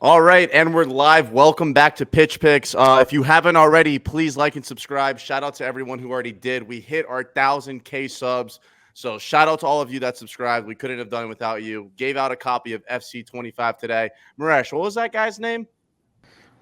All right, and we're live. Welcome back to Pitch Picks. If you haven't already, please like and subscribe. Shout out to everyone who already did. We hit our 1,000K subs, so shout out to all of you that subscribed. We couldn't have done it without you. Gave out a copy of FC25 today. Maresh, what was that guy's name?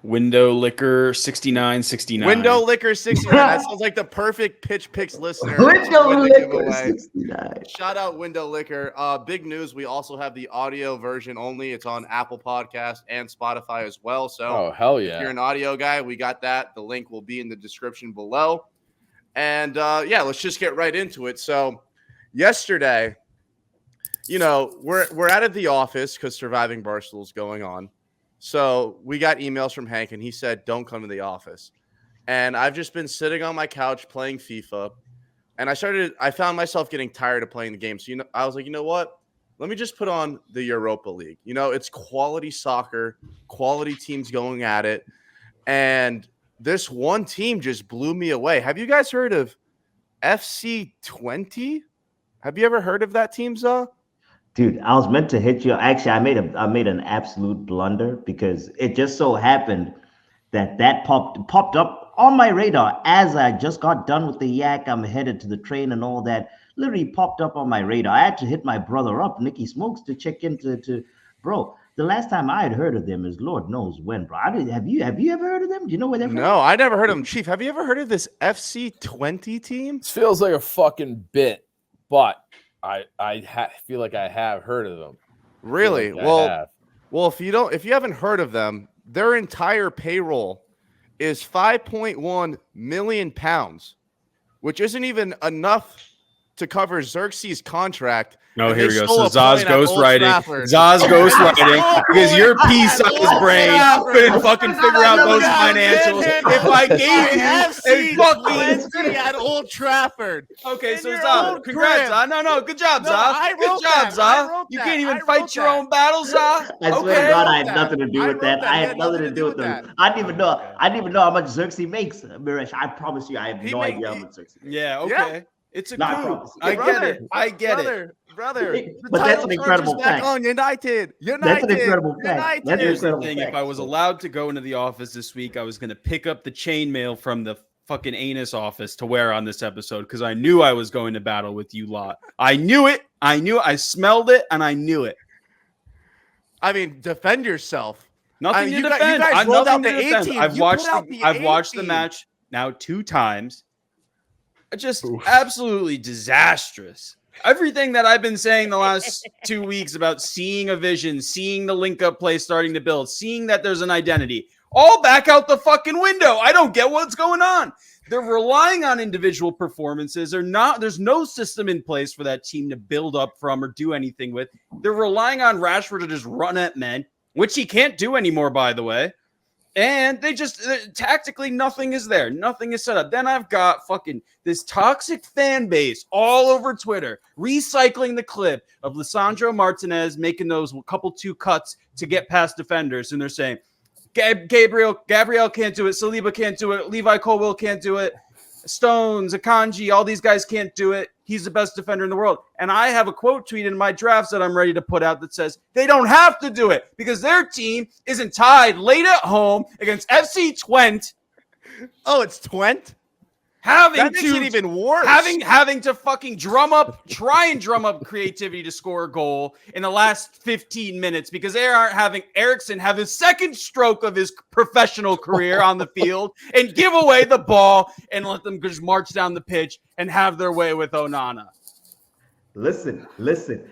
Window Liquor 6969. Window Liquor 69. That sounds like the perfect Pitch Picks listener. Window Liquor 69. Shout out Window Liquor. Big news. We also have the audio version only. It's on Apple Podcast and Spotify as well. So hell yeah. If you're an audio guy, we got that. The link will be in the description below. And let's just get right into it. So yesterday, we're out of the office because Surviving Barstool is going on. So we got emails from Hank, and he said, don't come to the office. And I've just been sitting on my couch playing FIFA, and I found myself getting tired of playing the game. So, I was like, you know what? Let me just put on the Europa League. It's quality soccer, quality teams going at it. And this one team just blew me away. Have you guys heard of FC20? Have you ever heard of that team, Za? Dude, I was meant to hit you. Actually, I made an absolute blunder because it just so happened that popped up on my radar as I just got done with the yak. I'm headed to the train and all that. Literally popped up on my radar. I had to hit my brother up, Nicky Smokes, to check into bro. The last time I had heard of them is Lord knows when, bro. Have you ever heard of them? Do you know where they're from? No, I never heard of them. Chief, have you ever heard of this FC20 team? This feels like a fucking bit, but I feel like I have heard of them. Really? Well, if you haven't heard of them, their entire payroll is £5.1 million, which isn't even enough to cover Xerxes' contract. No, here we go. So Zaz ghostwriting. Because your pea-sized brain couldn't fucking figure out those financials. If I gave you a fucking at Old Trafford. Okay, so Zaz, congrats, Zaz. No, good job, Zaz. Good job, Zaz. You can't even fight your own battles, Zaz. I swear to God, I had nothing to do with that. I had nothing to do with them. I didn't even know how much Xerxes makes, Miresh. I promise you, I have no idea how much Xerxes makes. Yeah, okay. It's a coup. I get it. Brother. But that's an incredible fact. On United. That's an incredible fact. Here's the thing. If I was allowed to go into the office this week, I was going to pick up the chainmail from the fucking anus office to wear on this episode because I knew I was going to battle with you lot. I knew it. I smelled it, and I knew it. I mean, defend yourself. Nothing to defend. You guys rolled out the A team. I've watched the match now 2 times. Just absolutely disastrous. Everything that I've been saying the last 2 weeks about seeing a vision, seeing the link-up play starting to build, seeing that there's an identity, all back out the fucking window. I don't get what's going on. They're relying on individual performances. There's no system in place for that team to build up from or do anything with. They're relying on Rashford to just run at men, which he can't do anymore, by the way. And they just tactically nothing is there. Nothing is set up. Then I've got fucking this toxic fan base all over Twitter recycling the clip of Lisandro Martinez making those couple 2 cuts to get past defenders. And they're saying, Gabriel can't do it. Saliba can't do it. Levi Colwill can't do it. Stones, Akanji, all these guys can't do it. He's the best defender in the world. And I have a quote tweet in my drafts that I'm ready to put out that says they don't have to do it because their team isn't tied late at home against FC Twente. Oh, it's Twente? That makes it even worse. Having to fucking try and drum up creativity to score a goal in the last 15 minutes because they aren't having Eriksen have his second stroke of his professional career on the field and give away the ball and let them just march down the pitch and have their way with Onana. Listen.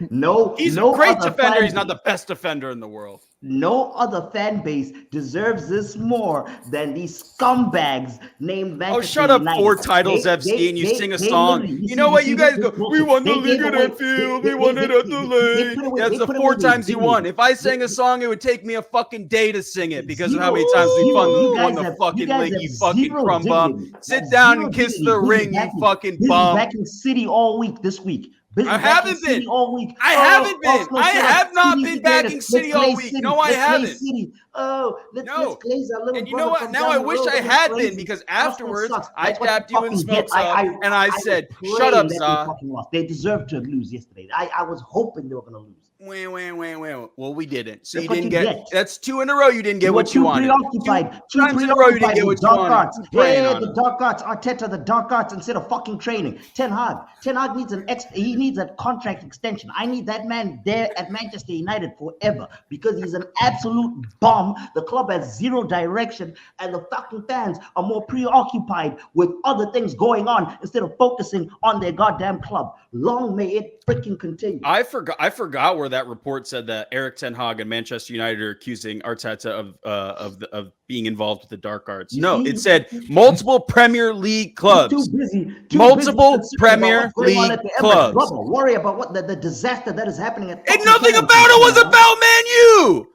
No, he's a great defender. He's not the best defender in the world. No other fan base deserves this more than these scumbags named Manchester Oh, shut up, United. 4 titles FC, and you sing a song. You know what? You guys go, we won the league at Anfield. We won it at the league. That's the 4 times you won. If I sang a song, it would take me a fucking day to sing it because of how many times we won the fucking league, you fucking crumb bum. Sit down and kiss the ring, you fucking bum. Back in City all week this week. I haven't been all week. I haven't been. I have not been backing City all week. No, I haven't. Let's glaze our little. And you know what? Now I wish I had been because afterwards I tapped you and smoked up and I said, "Shut up, Za." They deserved to lose yesterday. I was hoping they were going to lose. Well, we didn't. So That's you what didn't you get. get. That's 2 in a row. You didn't get what you wanted. Preoccupied. Too times in a row you didn't preoccupied get with what you dark wanted. arts. Keep praying Yeah, on the it. dark arts. Arteta, the dark arts instead of fucking training. Ten Hag needs he needs a contract extension. I need that man there at Manchester United forever because he's an absolute bomb. The club has zero direction, and the fucking fans are more preoccupied with other things going on instead of focusing on their goddamn club. Long may it freaking continue. I forgot where that report said that Eric Ten Hag and Manchester United are accusing Arteta of being involved with the dark arts. No, it said multiple Premier League clubs. Too busy Multiple Premier League clubs. Brother, worry about what the disaster that is happening at. And nothing about it was about Man U.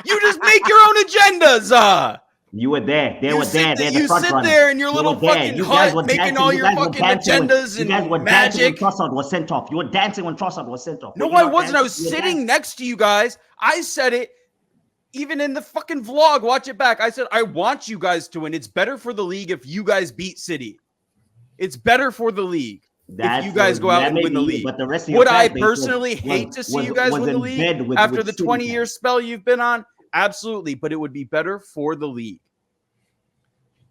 You just make your own agendas. You were there. They were there. They're the You front sit runners. there in your You little were there. fucking You guys were hut, making dancing. all You your guys were fucking dancing when- agendas You guys were and dancing when magic. Trossard was sent off. You were dancing when Trossard was sent off. No, Were you I not wasn't. I dancing? was You were sitting dancing. next to you guys. I said it even in the fucking vlog. Watch it back. I said, I want you guys to win. It's better for the league if you guys beat City. It's better for the league if you guys go out and win the league. But the rest of your Would I fan base personally was- hate to see was- you guys was win the in league bed with after the City 20-year fans. spell you've been on? Absolutely. But it would be better for the league.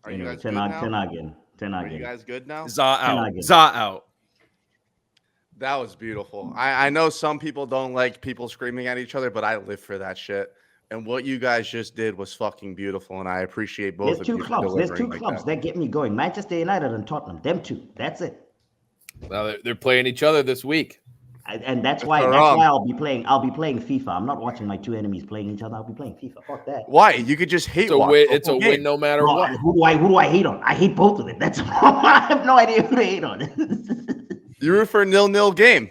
Are you guys good Ten now? Are you again. guys good now? Za out. again. Za out. That was beautiful. I know some people don't like people screaming at each other, but I live for that shit. And what you guys just did was fucking beautiful, and I appreciate both There's of two you. for clubs. There's two delivering like clubs that. that get me going. Manchester United and Tottenham. Them two. That's it. Well, they're playing each other this week. And that's why I'll be playing FIFA. I'm not watching my two enemies playing each other. I'll be playing FIFA. Fuck that. Why? You could just hate It's a watch win. the It's a whole win game. no matter Bro, what. who do I hate on? I hate both of it. That's all. I have no idea who to hate on. You root for a 0-0 game.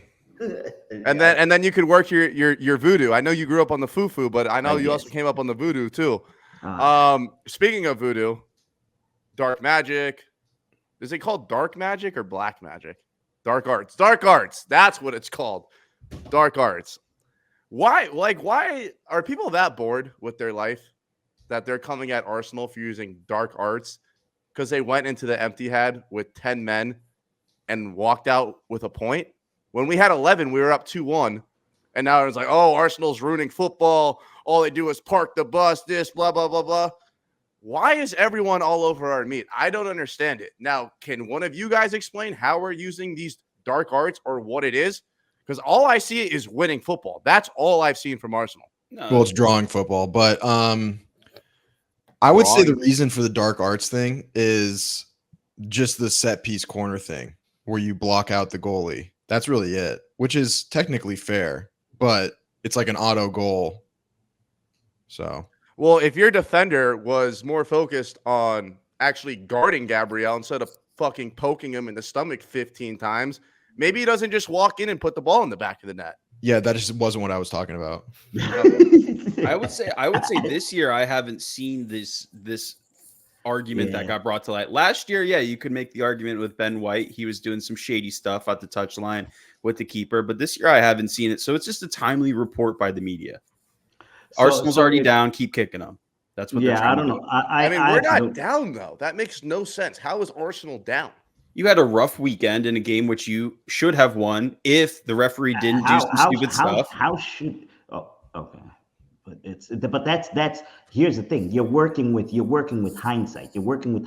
And then you could work your voodoo. I know you grew up on the foo-foo, but I know you also came up on the voodoo too. Speaking of voodoo, dark magic. Is it called dark magic or black magic? Dark arts. Dark arts. That's what it's called. Dark arts. Why are people that bored with their life that they're coming at Arsenal for using dark arts because they went into the empty head with 10 men and walked out with a point? When we had 11, we were up 2-1. And now it's like, oh, Arsenal's ruining football. All they do is park the bus, this, blah, blah, blah, blah. Why is everyone all over our meat? I don't understand it. Now, can one of you guys explain how we're using these dark arts or what it is? Because all I see is winning football. That's all I've seen from Arsenal. No. Well, it's drawing football, but I would say the reason for the dark arts thing is just the set piece corner thing where you block out the goalie. That's really it, which is technically fair, but it's like an auto goal. So, well, if your defender was more focused on actually guarding Gabriel instead of fucking poking him in the stomach 15 times, maybe he doesn't just walk in and put the ball in the back of the net. yeah, that just wasn't what I was talking about. I would say this year I haven't seen this argument that got brought to light. Last year, yeah, you could make the argument with Ben White. He was doing some shady stuff at the touchline with the keeper, but this year I haven't seen it. So it's just a timely report by the media. Arsenal's already down. Keep kicking them. That's what they're trying I don't to know. do. I mean, we're not down, though. That makes no sense. How is Arsenal down? You had a rough weekend in a game which you should have won if the referee didn't do some stupid stuff. How should? Oh, okay. But that's here's the thing. You're working with hindsight. You're working with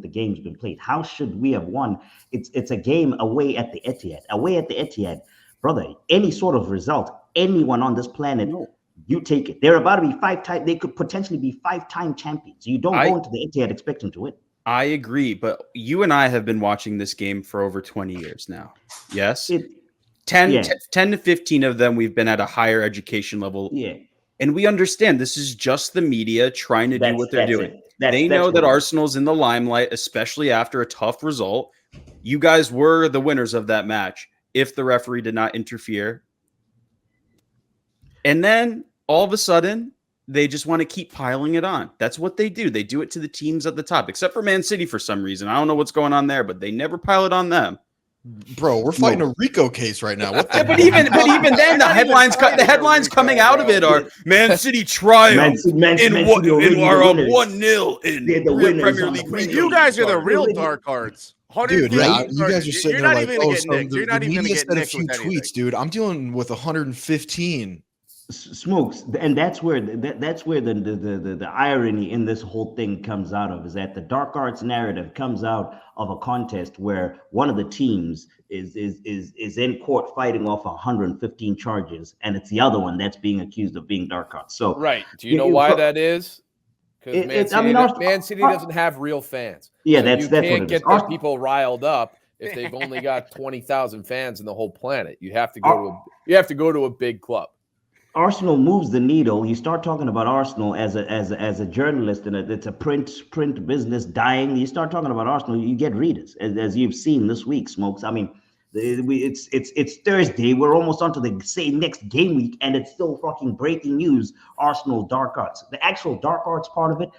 the game's been played. How should we have won? It's a game away at the Etihad. Brother, any sort of result, anyone on this planet, you take it. They're about to be 5-time. They could potentially be 5-time champions. You don't go into the Etihad expecting to win. I agree, but you and I have been watching this game for over 20 years now. Yes? 10 to 15 of them we've been at a higher education level. Yeah. And we understand this is just the media trying to do what they're doing. They know that Arsenal's in the limelight, especially after a tough result. You guys were the winners of that match if the referee did not interfere. And then all of a sudden, they just want to keep piling it on. That's what they do. They do it to the teams at the top, except for Man City for some reason. I don't know what's going on there, but they never pile it on them. Bro, we're fighting a RICO case right now. What the But even then, the headlines coming out of it are Man City triumph in our 1-0 in the real winners Premier on League. the You guys are the real dark arts. Dude, yeah, you guys are You're sitting not there even like, gonna oh, get so nicked. You're the not even gonna media get said a nicked few with anything. tweets, dude. I'm dealing with 115. Smokes, and that's where the irony in this whole thing comes out of, is that the dark arts narrative comes out of a contest where one of the teams is in court fighting off 115 charges, and it's the other one that's being accused of being dark arts. So Right. Do you know why that is? Because Man City doesn't have real fans. Yeah, so that's you what can't it get is. the people riled up if they've only got 20,000 fans in the whole planet. You have to go to a big club. Arsenal moves the needle. You start talking about Arsenal as a journalist, and it's a print business dying. You start talking about Arsenal, you get readers, as you've seen this week, Smokes. I mean, it's Thursday. We're almost onto the next game week, and it's still fucking breaking news. Arsenal dark arts. The actual dark arts part of it,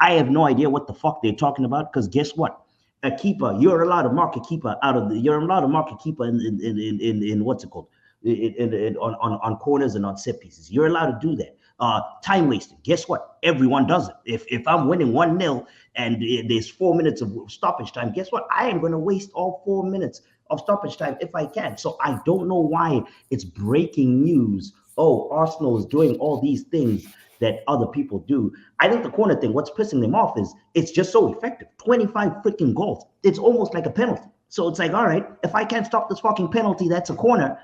I have no idea what the fuck they're talking about. Because guess what? A keeper, you're allowed to mark a keeper in what's it called? On corners and on set pieces. You're allowed to do that. Time wasting. Guess what? Everyone does it. If I'm winning 1-0 and there's 4 minutes of stoppage time, guess what? I am going to waste all 4 minutes of stoppage time if I can. So I don't know why it's breaking news. Oh, Arsenal is doing all these things that other people do. I think the corner thing, what's pissing them off is it's just so effective. 25 freaking goals. It's almost like a penalty. So it's like, all right, if I can't stop this fucking penalty, that's a corner.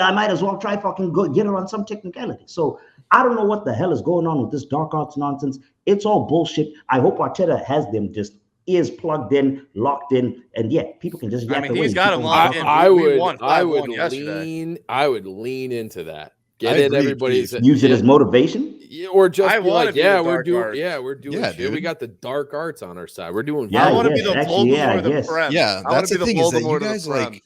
I might as well try fucking get her on some technicality. So I don't know what the hell is going on with this dark arts nonsense. It's all bullshit. I hope Arteta has them just ears plugged in, locked in, and yeah, people can just. I mean, he's got them locked in. I would lean into that. Get it, everybody's use it as motivation, or just be like, we're doing shit. We got the dark arts on our side. We're doing. I want to be the Voldemort of the Prem. Yeah, that's the thing is that you guys like.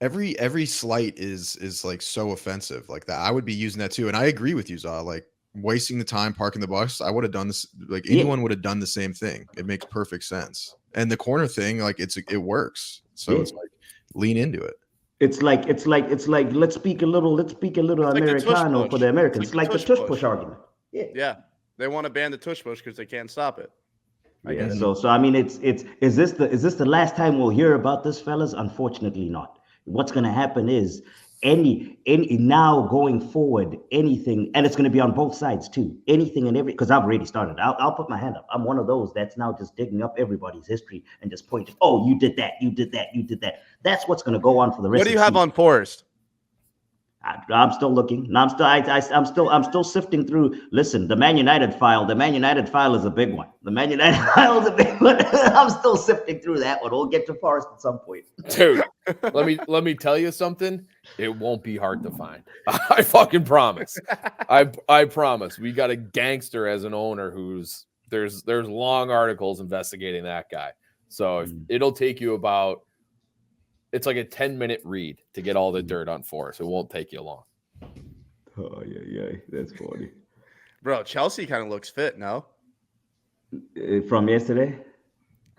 Every slight is like so offensive like that. I would be using that too, and I agree with you, Zaw. Like wasting the time parking the bus, I would have done this. Like anyone would have done the same thing. It makes perfect sense. And the corner thing, like it works. So it's like lean into it. It's like let's speak a little Americano for the Americans. It's like the tush push argument. Yeah, they want to ban the tush push because they can't stop it. Yeah. So I mean, is this the last time we'll hear about this, fellas? Unfortunately, not. What's going to happen is any now going forward, anything, and it's going to be on both sides too. Anything and every, because I've already started. I'll put my hand up. I'm one of those that's now just digging up everybody's history and just pointing. Oh, you did that. You did that. You did that. That's what's going to go on for the rest. What do you have on Forrest? I'm still looking. I'm still sifting through. Listen, the Man United file. The Man United file is a big one. The Man United file is a big one. I'm still sifting through that one. We'll get to Forrest at some point. Dude, let me tell you something. It won't be hard to find. I fucking promise. I promise. We got a gangster as an owner who's there's long articles investigating that guy. So it'll take you about. It's like a 10-minute read to get all the dirt on Forrest. It won't take you long. Oh, yeah. That's funny. Bro, Chelsea kind of looks fit, no? From yesterday?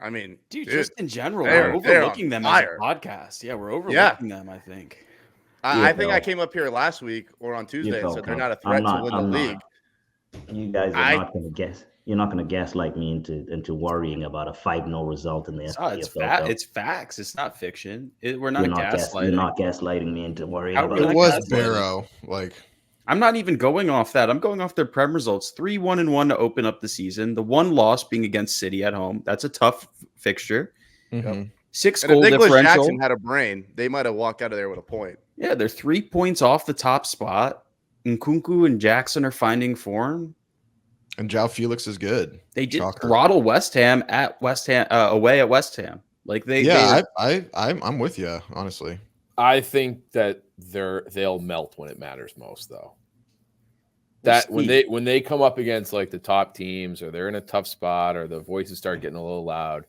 I mean, dude, just in general, we're overlooking them as a podcast. Yeah, we're overlooking them, I think. I think I came up here last week or on Tuesday and said they're not a threat to win the league. You guys are not going to guess. You're not going to gaslight me into worrying about a 5-0 result in the FPL. It's facts. It's not fiction. We're not gaslighting. You're not gaslighting me into worrying about it. It was Barrow. Like, I'm not even going off that. I'm going off their Prem results. 3-1-1 to open up the season. The one loss being against City at home. That's a tough fixture. Mm-hmm. 6 goal differential. If Jackson had a brain, they might have walked out of there with a point. Yeah, they're 3 points off the top spot. Nkunku and Jackson are finding form. And João Felix is good. They did throttle West Ham at West Ham away at West Ham. Like I'm with you, honestly. I think that they'll melt when it matters most, though. That when they come up against like the top teams, or they're in a tough spot, or the voices start getting a little loud,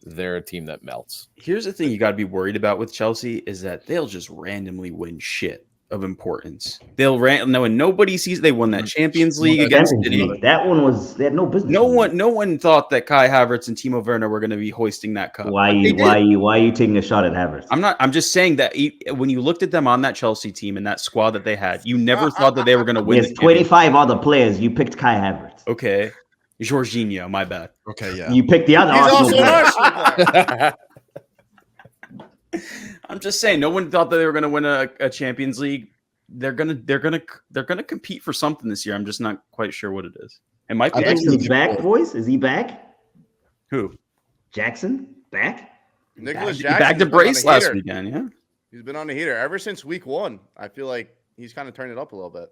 they're a team that melts. Here's the thing you got to be worried about with Chelsea is that they'll just randomly win shit of importance. When nobody sees they won that Champions League against City. That one they had no business. No one thought that Kai Havertz and Timo Werner were going to be hoisting that cup. Why are you taking a shot at Havertz? I'm just saying that when you looked at them on that Chelsea team and that squad that they had, you never thought that they were going to win. There's 25 other players. You picked Kai Havertz. Okay. Jorginho, my bad. Okay, yeah. You picked the other Arsenal player. I'm just saying, no one thought that they were going to win a Champions League. They're gonna compete for something this year. I'm just not quite sure what it is. It might be Jackson's back, boys. Is he back? Who? Jackson back? Nicholas He Jackson bagged a has been on brace a last heater. weekend. Yeah. He's been on the heater ever since week 1. I feel like he's kind of turned it up a little bit.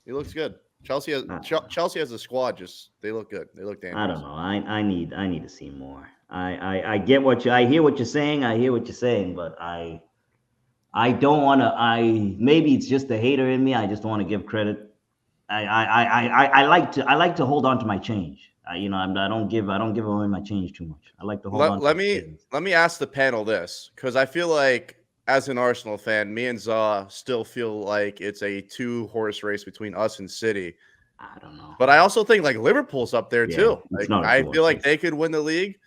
He looks good. Chelsea has a squad. They look good. They look dangerous. I don't know. I need to see more. I get I hear what you're saying. But I don't want to. Maybe it's just the hater in me. I just want to give credit. I like to hold on to my change. I don't give away my change too much. I like to hold on. Let me ask the panel this, because I feel like as an Arsenal fan, me and Zaw still feel like it's a 2-horse race between us and City. I don't know. But I also think like Liverpool's up there too. it's Like, not a I 2-horse feel like race. they could win the league.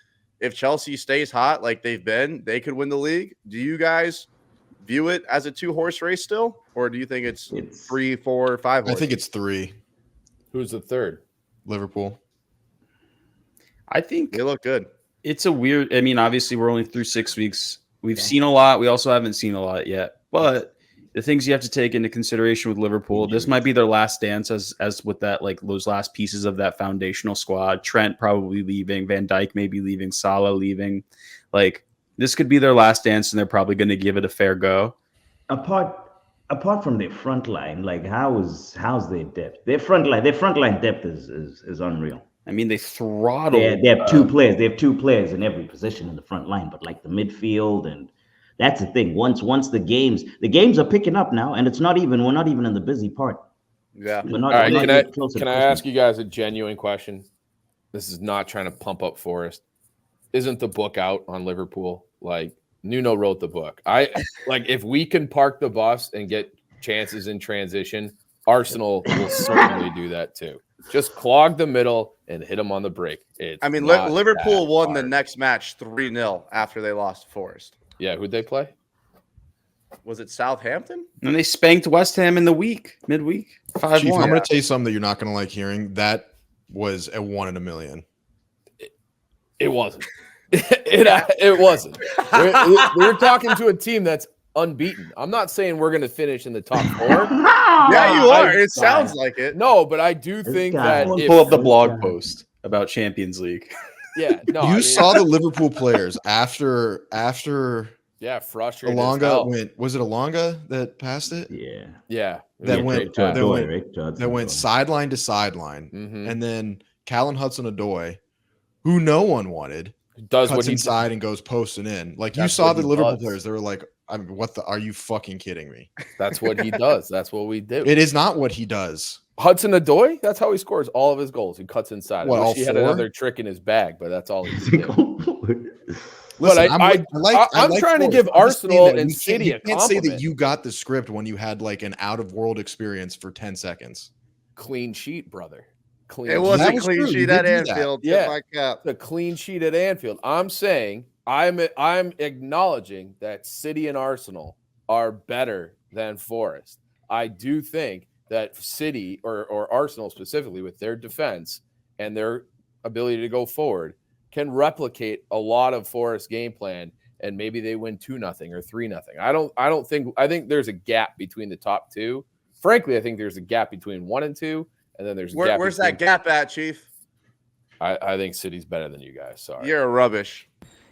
If Chelsea stays hot like they've been, they could win the league. Do you guys view it as a 2-horse race still? Or do you think it's 3, 4, 5 horses? I think it's 3. Who's the third? Liverpool. I think they look good. it's a weird. I mean, obviously, we're only through 6 weeks. We've seen a lot. We also haven't seen a lot yet. But the things you have to take into consideration with Liverpool, this might be their last dance as with that, like those last pieces of that foundational squad. Trent probably leaving, Van Dijk maybe leaving, Salah leaving. Like this could be their last dance, and they're probably going to give it a fair go. Apart from their front line, like how's their depth? Their front line depth is unreal. I mean, they throttled. They have 2 players. They have 2 players in every position in the front line, but like the midfield, and that's the thing. Once the games are picking up now, and we're not even in the busy part. Yeah. All right, can I ask you guys a genuine question? This is not trying to pump up Forest. Isn't the book out on Liverpool? Like Nuno wrote the book. If we can park the bus and get chances in transition, Arsenal will certainly do that too. Just clog the middle and hit them on the break. Liverpool won the next match 3-0 after they lost to Forest. Yeah, who'd they play? Was it Southampton? And they spanked West Ham in the midweek. 5-1. Chief, I'm going to tell you something that you're not going to like hearing. That was a 1 in a million. It wasn't. It wasn't. We're talking to a team that's unbeaten. I'm not saying we're going to finish in the top 4. Yeah, you are. It sounds like it. No, but I do think that pull up the blog post about Champions League. Yeah, no. You saw the Liverpool players after frustrated. Alonga was it Alonga that passed it? Yeah. That went sideline to sideline, Mm-hmm. and then Callum Hudson-Odoi, who no one wanted, cuts inside and goes posting in. Like you saw the Liverpool players, they were like, are you fucking kidding me? That's what he does. That's what we do. It is not what he does. Hudson-Odoi, that's how he scores all of his goals. He cuts inside. What, I wish all he had 4? another trick in his bag, but that's all he did. Listen, I'm trying to give Arsenal and City a compliment. You can't say that you got the script when you had like an out-of-world experience for 10 seconds. Clean sheet, brother. It was a clean sheet at Anfield. Yeah, the clean sheet at Anfield. I'm saying I'm acknowledging that City and Arsenal are better than Forest. I do think that City or Arsenal specifically with their defense and their ability to go forward can replicate a lot of Forest game plan, and maybe they win 2-0 or 3-0. I think there's a gap between the top 2. Frankly, I think there's a gap between 1 and 2, and then there's a gap. Where's that gap at, Chief? I think City's better than you guys. Sorry. You're rubbish.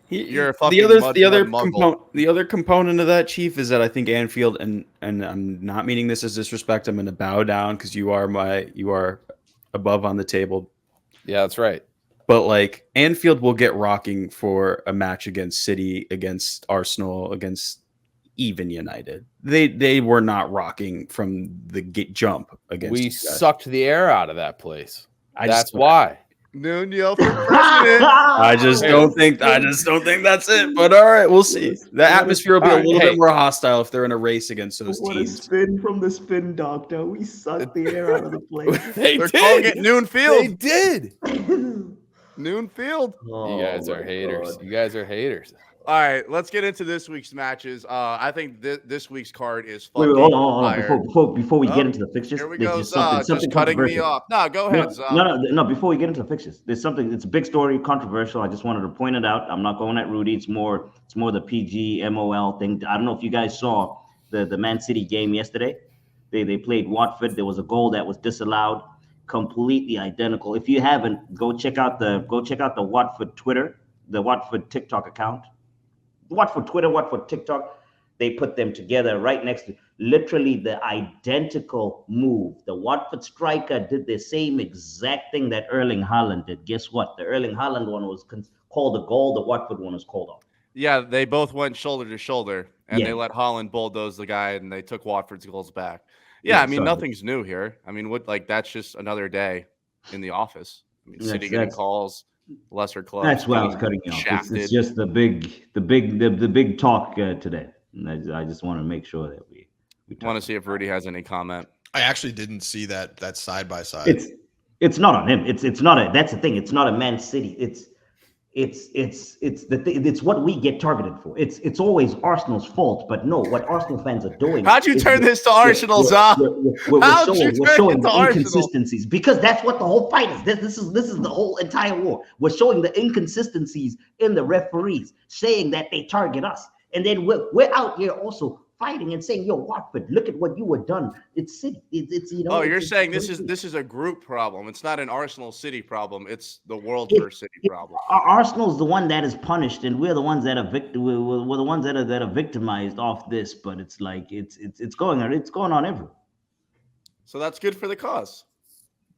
You're a fucking the other component of that, Chief, is that I think Anfield, and I'm not meaning this as disrespect. I'm going to bow down because you are above on the table. Yeah, that's right. But like Anfield will get rocking for a match against City, against Arsenal, against even United. They were not rocking from the jump against. We sucked the air out of that place. That's why. why. Nuno for president. I just don't think that's it. But all right, we'll see. The atmosphere will be a little bit more hostile if they're in a race against those teams. What a spin from the spin doctor. We sucked the air out of the place. They're calling it Noon Field. They did. Noon Field. You guys are haters. You guys are haters. all right, let's get into this week's matches. I think this week's card is Wait, fucking hold on. fire. Before we Oh, get into the fixtures, Here we there's go, just something just cutting me controversial. off. No, go ahead, No. Before we get into the fixtures, there's something. It's a big story, controversial. I just wanted to point it out. I'm not going at Rudy. It's more the PG MOL thing. I don't know if you guys saw the Man City game yesterday. They played Watford. There was a goal that was disallowed, completely identical. If you haven't, go check out the Watford Twitter, the Watford TikTok account. Watford Twitter, Watford TikTok, they put them together right next to literally the identical move. The Watford striker did the same exact thing that Erling Haaland did. Guess what? The Erling Haaland one was called a goal. The Watford one was called off. Yeah, they both went shoulder to shoulder, and they let Haaland bulldoze the guy, and they took Watford's goals back. Yeah, I mean, nothing's new here. I mean, that's just another day in the office. I mean, City getting calls. Lesser clubs. That's why I was cutting you off. It's just the big talk today. And I just want to make sure that we want to see if Rudy has any comment. I actually didn't see that side by side. It's not on him. It's not a. That's the thing. It's not a Man City. It's what we get targeted for. It's always Arsenal's fault, but no, what Arsenal fans are doing. How'd you turn this to Arsenal, Zah? We're showing the inconsistencies because that's what the whole fight is. This is the whole entire war. We're showing the inconsistencies in the referees, saying that they target us, and then we're out here also fighting and saying, "Yo, Watford, look at what you were done." It's City. It's Oh, you're saying this is a group problem. It's not an Arsenal City problem. It's the world versus City problem. Arsenal's the one that is punished, and we're the ones that are we're the ones that are victimized off this. But it's like it's going on everywhere. So that's good for the cause.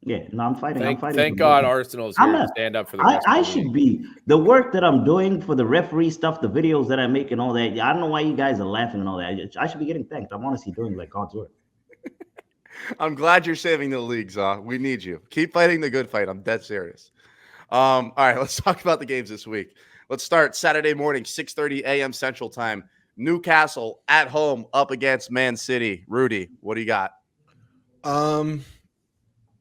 Yeah, no, I'm fighting. Thank God Arsenal's here to stand up for the rest I should be. The work that I'm doing for the referee stuff, the videos that I make and all that, I don't know why you guys are laughing and all that. I should be getting thanked. I'm honestly doing like God's work. I'm glad you're saving the league, Zah. We need you. Keep fighting the good fight. I'm dead serious. All right, let's talk about the games this week. Let's start Saturday morning, 6:30 a.m. Central Time. Newcastle at home up against Man City. Rudy, what do you got?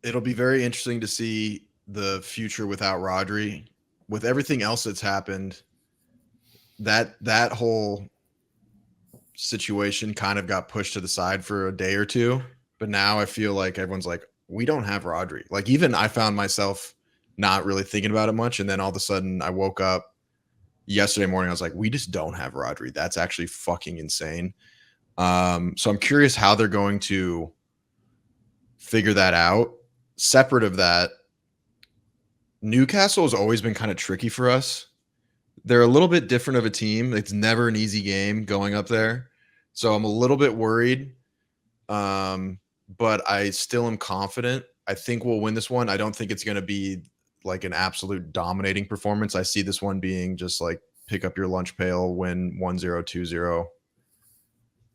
It'll be very interesting to see the future without Rodri. With everything else that's happened, that whole situation kind of got pushed to the side for a day or two. But now I feel like everyone's like, we don't have Rodri. Like, even I found myself not really thinking about it much. And then all of a sudden I woke up yesterday morning. I was like, we just don't have Rodri. That's actually fucking insane. So I'm curious how they're going to figure that out. Separate of that, Newcastle has always been kind of tricky for us. They're a little bit different of a team. It's never an easy game going up there. So I'm a little bit worried. But I still am confident. I think we'll win this one. I don't think it's going to be like an absolute dominating performance. I see this one being just like pick up your lunch pail, win 1-0, 2-0.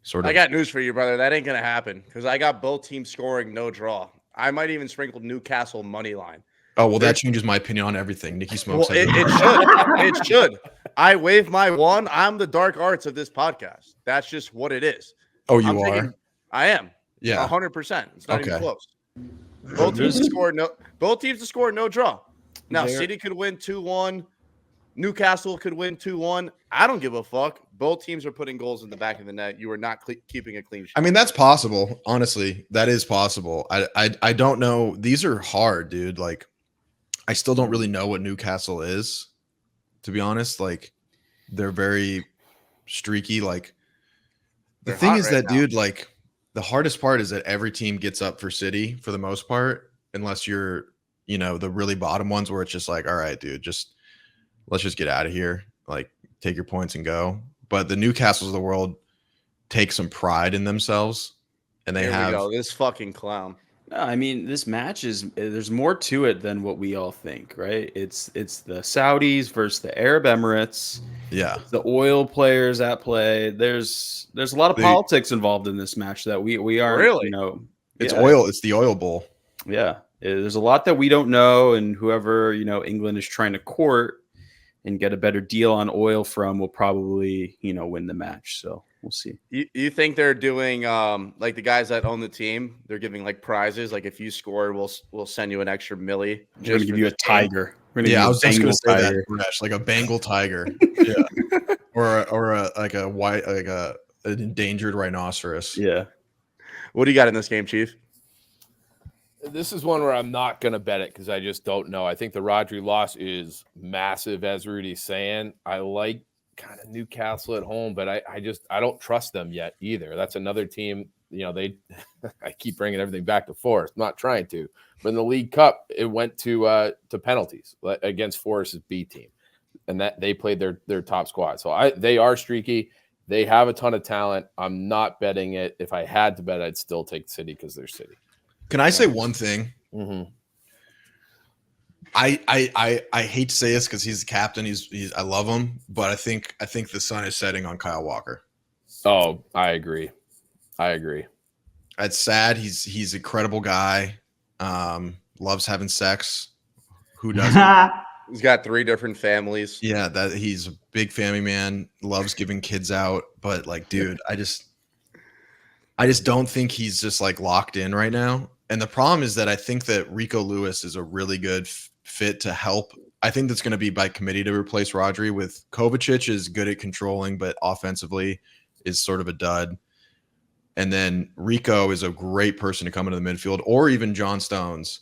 Sort of. I got news for you, brother. That ain't going to happen because I got both teams scoring, no draw. I might even sprinkle Newcastle money line. Oh, well, that changes my opinion on everything. Nicky Smokes. Well, it should. It should. I wave my wand. I'm the dark arts of this podcast. That's just what it is. Oh, you are? I am. Yeah. 100%. It's not even close. Both teams to score no draw. Now, City could win 2-1. Newcastle could win 2-1. I don't give a fuck. Both teams are putting goals in the back of the net. You are not keeping a clean sheet. I mean, that's possible. Honestly, that is possible. I don't know. These are hard, dude. Like, I still don't really know what Newcastle is, to be honest. Like, they're very streaky. Like, the thing is that, dude, like, the hardest part is that every team gets up for City for the most part, unless you're, the really bottom ones where it's just like, all right, dude, let's just get out of here. Like, take your points and go. But the Newcastles of the world take some pride in themselves, and they have this fucking clown. No, I mean, this match there's more to it than what we all think, right? It's the Saudis versus the Arab Emirates. Yeah. It's the oil players at play. There's a lot of politics involved in this match that we aren't really. It's oil. It's the oil bowl. Yeah. There's a lot that we don't know, and whoever, England is trying to court and get a better deal on oil from will probably, win the match. So we'll see. You think they're doing like the guys that own the team? They're giving like prizes. Like if you score, we'll send you an extra milli. We're gonna give you a tiger. Yeah, I was just gonna say that, like a Bengal tiger. Yeah. or like a white, like an endangered rhinoceros. Yeah. What do you got in this game, Chief? This is one where I'm not going to bet it because I just don't know. I think the Rodri loss is massive, as Rudy's saying. I like kind of Newcastle at home, but I don't trust them yet either. That's another team, they I keep bringing everything back to Forest. I'm not trying to. But in the League Cup, it went to penalties against Forest's B team, and that they played their top squad. So they are streaky. They have a ton of talent. I'm not betting it. If I had to bet, I'd still take City because they're City. Can I say one thing? Mm-hmm. I hate to say this because he's the captain. I love him, but I think the sun is setting on Kyle Walker. Oh, I agree. It's sad. He's a credible guy. Loves having sex. Who doesn't? He's got 3 different families. Yeah, that he's a big family man. Loves giving kids out, but like, dude, I just don't think he's just like locked in right now. And the problem is that I think that Rico Lewis is a really good fit to help. I think that's going to be by committee to replace Rodri. With Kovacic is good at controlling, but offensively is sort of a dud. And then Rico is a great person to come into the midfield, or even John Stones.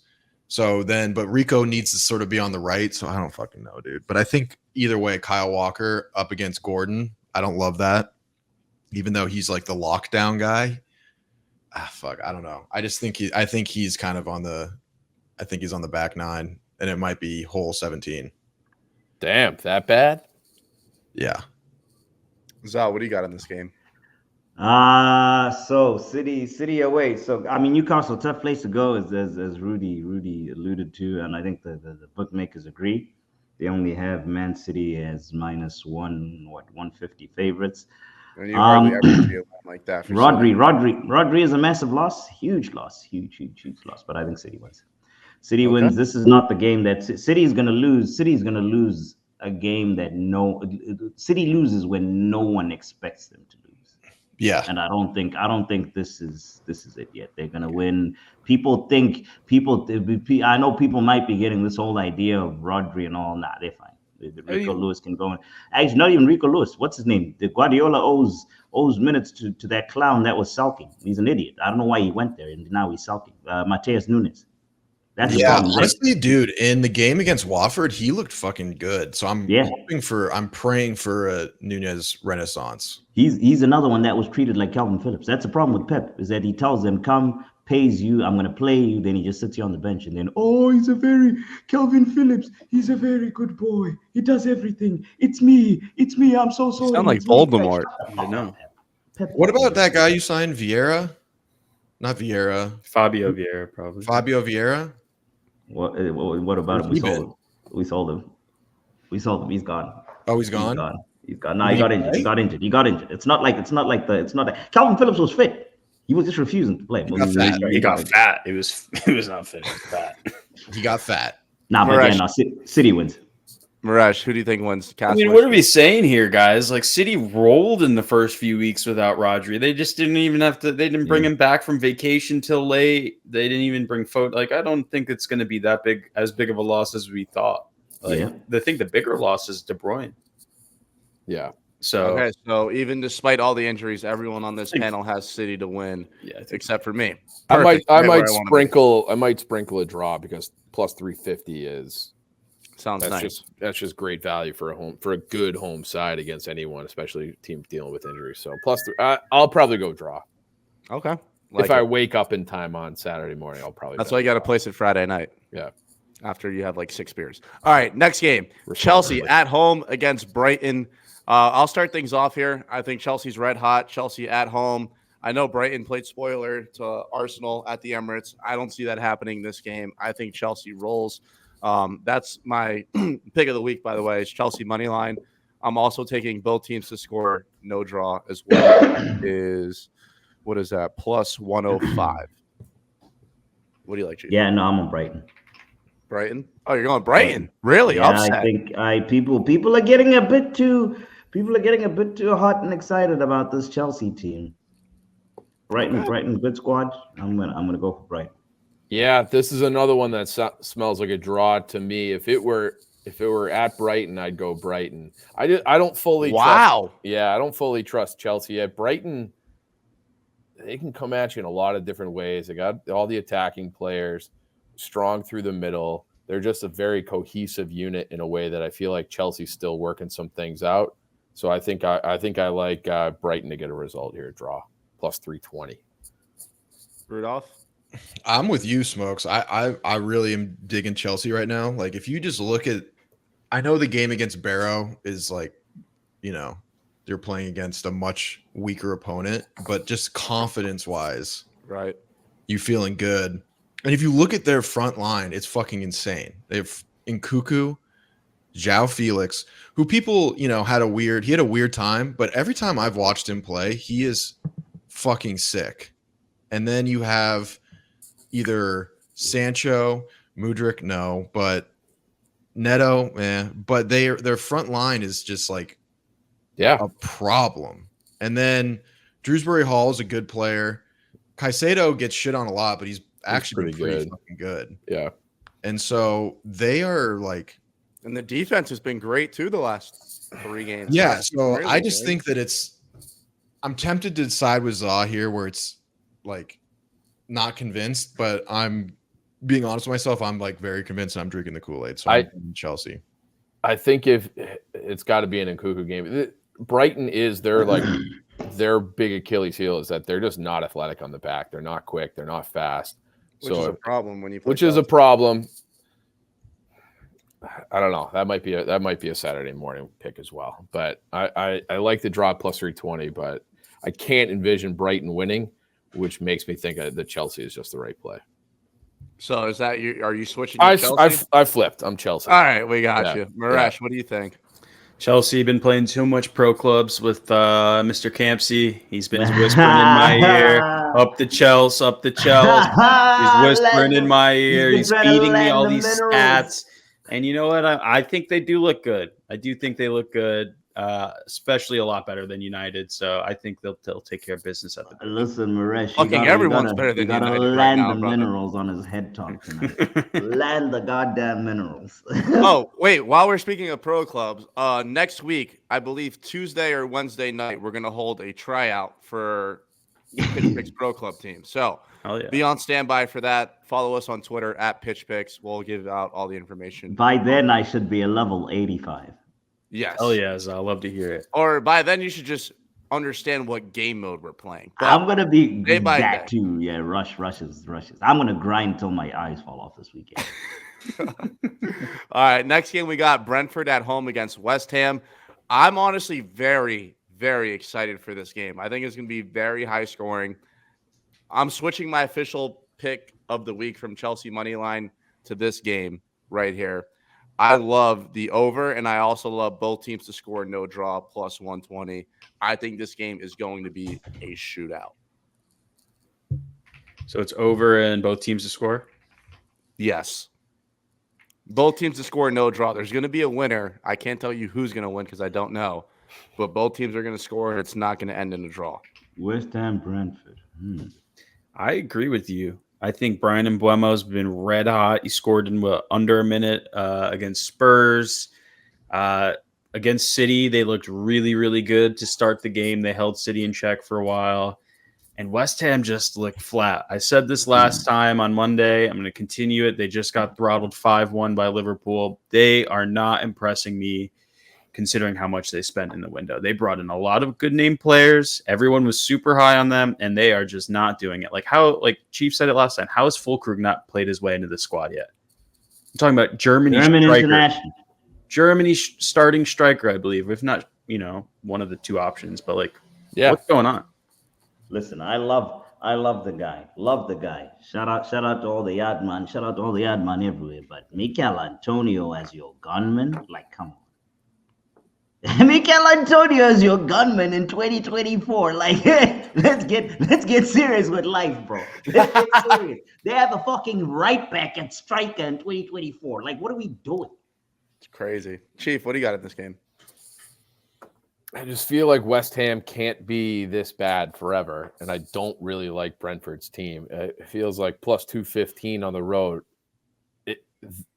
But Rico needs to sort of be on the right. So I don't fucking know, dude. But I think either way, Kyle Walker up against Gordon, I don't love that. Even though he's like the lockdown guy. I don't know. I think he's kind of he's on the back 9, and it might be hole 17. Damn, that bad? Yeah. Zal, what do you got in this game? So City away. So I mean, Newcastle, tough place to go, as Rudy alluded to, and I think the bookmakers agree. They only have Man City as -150 favorites. And you hardly ever see a one like that. For Rodri is a massive loss, huge loss. But I think City wins. City wins. This is not the game that City is going to lose. City is going to lose a game that City loses when no one expects them to lose. Yeah. And I don't think this is it yet. They're going to win. I know people might be getting this whole idea of Rodri and all. Nah, they're fine. Rico Lewis can go in. Actually, not even Rico Lewis. What's his name? The Guardiola owes minutes to that clown that was sulking. He's an idiot. I don't know why he went there, and now he's sulking. Mateus Nunes. That's the problem. Honestly, dude, in the game against Watford, he looked fucking good. So I'm praying for a Nunes renaissance. He's another one that was treated like Calvin Phillips. That's the problem with Pep, is that he tells them, come, pays you, I'm going to play you. Then he just sits you on the bench, and then, Calvin Phillips. He's a very good boy. He does everything. It's me. I'm so sorry. You sound like Voldemort. I know. What about that guy you signed, Vieira? Not Vieira. Fabio Vieira, probably. Fabio Vieira? What about him? We sold him. He's gone. Oh, he's gone? He's gone. No, he got injured. It's not like Calvin Phillips was fit. He was just refusing to play. He got fat. He was not fit. He was fat. He got fat. Nah, but again, City wins. Mirage, who do you think wins? I mean, what are we saying here, guys? Like, City rolled in the first few weeks without Rodri. They just didn't even have to. They didn't bring him back from vacation till late. They didn't even bring Foden. Like, I don't think it's going to be as big of a loss as we thought. Like, I think the bigger loss is De Bruyne. Yeah. So even despite all the injuries, everyone on this panel has City to win, except for me. Perfect. I might sprinkle a draw because plus 350 is. Sounds nice. That's just great value for a good home side against anyone, especially a team dealing with injuries. So plus, I'll probably go draw. Okay. If I wake up in time on Saturday morning, I'll probably. That's why you got to place it Friday night. Yeah. After you have like 6 beers. All right. Next game, Chelsea at home against Brighton. I'll start things off here. I think Chelsea's red hot. Chelsea at home. I know Brighton played spoiler to Arsenal at the Emirates. I don't see that happening this game. I think Chelsea rolls. That's my pick of the week, by the way, is Chelsea money line. I'm also taking both teams to score no draw as well. What is that? Plus 105. What do you like, Chief? Yeah, no, I'm on Brighton. Brighton? Oh, you're going Brighton? Really? Yeah, Upset. I think people are getting a bit too hot and excited about this Chelsea team. Brighton, good squad. I'm gonna go for Brighton. Yeah, this is another one that smells like a draw to me. If it were If it were at Brighton, I'd go Brighton. I don't fully Wow. I don't fully trust Chelsea yet. Brighton, they can come at you in a lot of different ways. They got all the attacking players, strong through the middle. They're just a very cohesive unit in a way that I feel like Chelsea's still working some things out. So I think I like Brighton to get a result here, draw plus 320. Rudolph? I'm with you, Smokes. I really am digging Chelsea right now. Like, if you just look at, I know the game against Barrow is like, they're playing against a much weaker opponent, but just confidence wise, Right. you feeling good. And if you look at their front line, it's fucking insane. They have Nkuku, João Felix, who people, he had a weird time, but every time I've watched him play, he is fucking sick. And then you have either Sancho, Mudryk, no, but Neto, but their front line is just like a problem. And then Drewsbury Hall is a good player. Caicedo gets shit on a lot, but he's actually pretty fucking good. Yeah. And so they are like, and the defense has been great too the last 3 games. Yeah, so I just think that I'm tempted to side with Zaw here, where it's like not convinced, but I'm being honest with myself. I'm like very convinced I'm drinking the Kool-Aid. So I'm in Chelsea. I think if it's got to be an Nkuku game. Brighton is their big Achilles heel is that they're just not athletic on the back. They're not quick. They're not fast. Which is a problem when you play. Which is a problem. I don't know. That might be a Saturday morning pick as well. But I like the draw plus 320, but I can't envision Brighton winning, which makes me think that Chelsea is just the right play. So is that you? Are you switching to Chelsea? I flipped. I'm Chelsea. All right, we got you. Marash, what do you think? Chelsea been playing too much pro clubs with Mr. Campsey. He's been whispering in my ear, up the Chelsea, up the Chelsea. He's whispering in my ear. He's feeding me all these stats. And you know what? I think they do look good. I do think they look good, especially a lot better than United. So I think they'll take care of business at the. Listen, Maresh, everyone's better than United. Gotta land right now, the brother. minerals on his head talk tonight. Land the goddamn minerals. Oh, wait, while we're speaking of pro clubs, next week, I believe Tuesday or Wednesday night, we're gonna hold a tryout for PitchPicks Pro Club team. So be on standby for that. Follow us on Twitter at PitchPicks. We'll give out all the information. By then, I should be a level 85. Yes. Oh yes, I love to hear it. Or by then, you should just understand what game mode we're playing. But I'm gonna be day by that day. too. Yeah, rushes. I'm gonna grind till my eyes fall off this weekend. All right, next game we got Brentford at home against West Ham. I'm honestly very, very excited for this game. I think it's going to be very high scoring. I'm switching my official pick of the week from Chelsea Moneyline to this game right here. I love the over, and I also love both teams to score no draw plus 120. I think this game is going to be a shootout. So it's over and both teams to score? Yes. Both teams to score no draw. There's going to be a winner. I can't tell you who's going to win because I don't know. But both teams are going to score, and it's not going to end in a draw. West Ham, Brentford. I agree with you. I think Brian Mbeumo's been red hot. He scored in under a minute against Spurs. Against City, they looked really, really good to start the game. They held City in check for a while. And West Ham just looked flat. I said this last time on Monday. I'm going to continue it. They just got throttled 5-1 by Liverpool. They are not impressing me considering how much they spent in the window. They brought in a lot of good name players. Everyone was super high on them, and they are just not doing it. Like Chief said it last time, how has Füllkrug not played his way into the squad yet? I'm talking about German International. Germany's starting striker, I believe, if not, one of the two options. But what's going on? Listen, I love the guy. Love the guy. Shout out to all the yard man. Shout out to all the yard man everywhere. But Mikel Antonio as your gunman, come on. Mikel Antonio as your gunman in 2024. Let's get serious with life, bro. Let's get serious. They have a fucking right back and striker in 2024. What are we doing? It's crazy. Chief, what do you got in this game? I just feel like West Ham can't be this bad forever, and I don't really like Brentford's team. It feels like plus 215 on the road.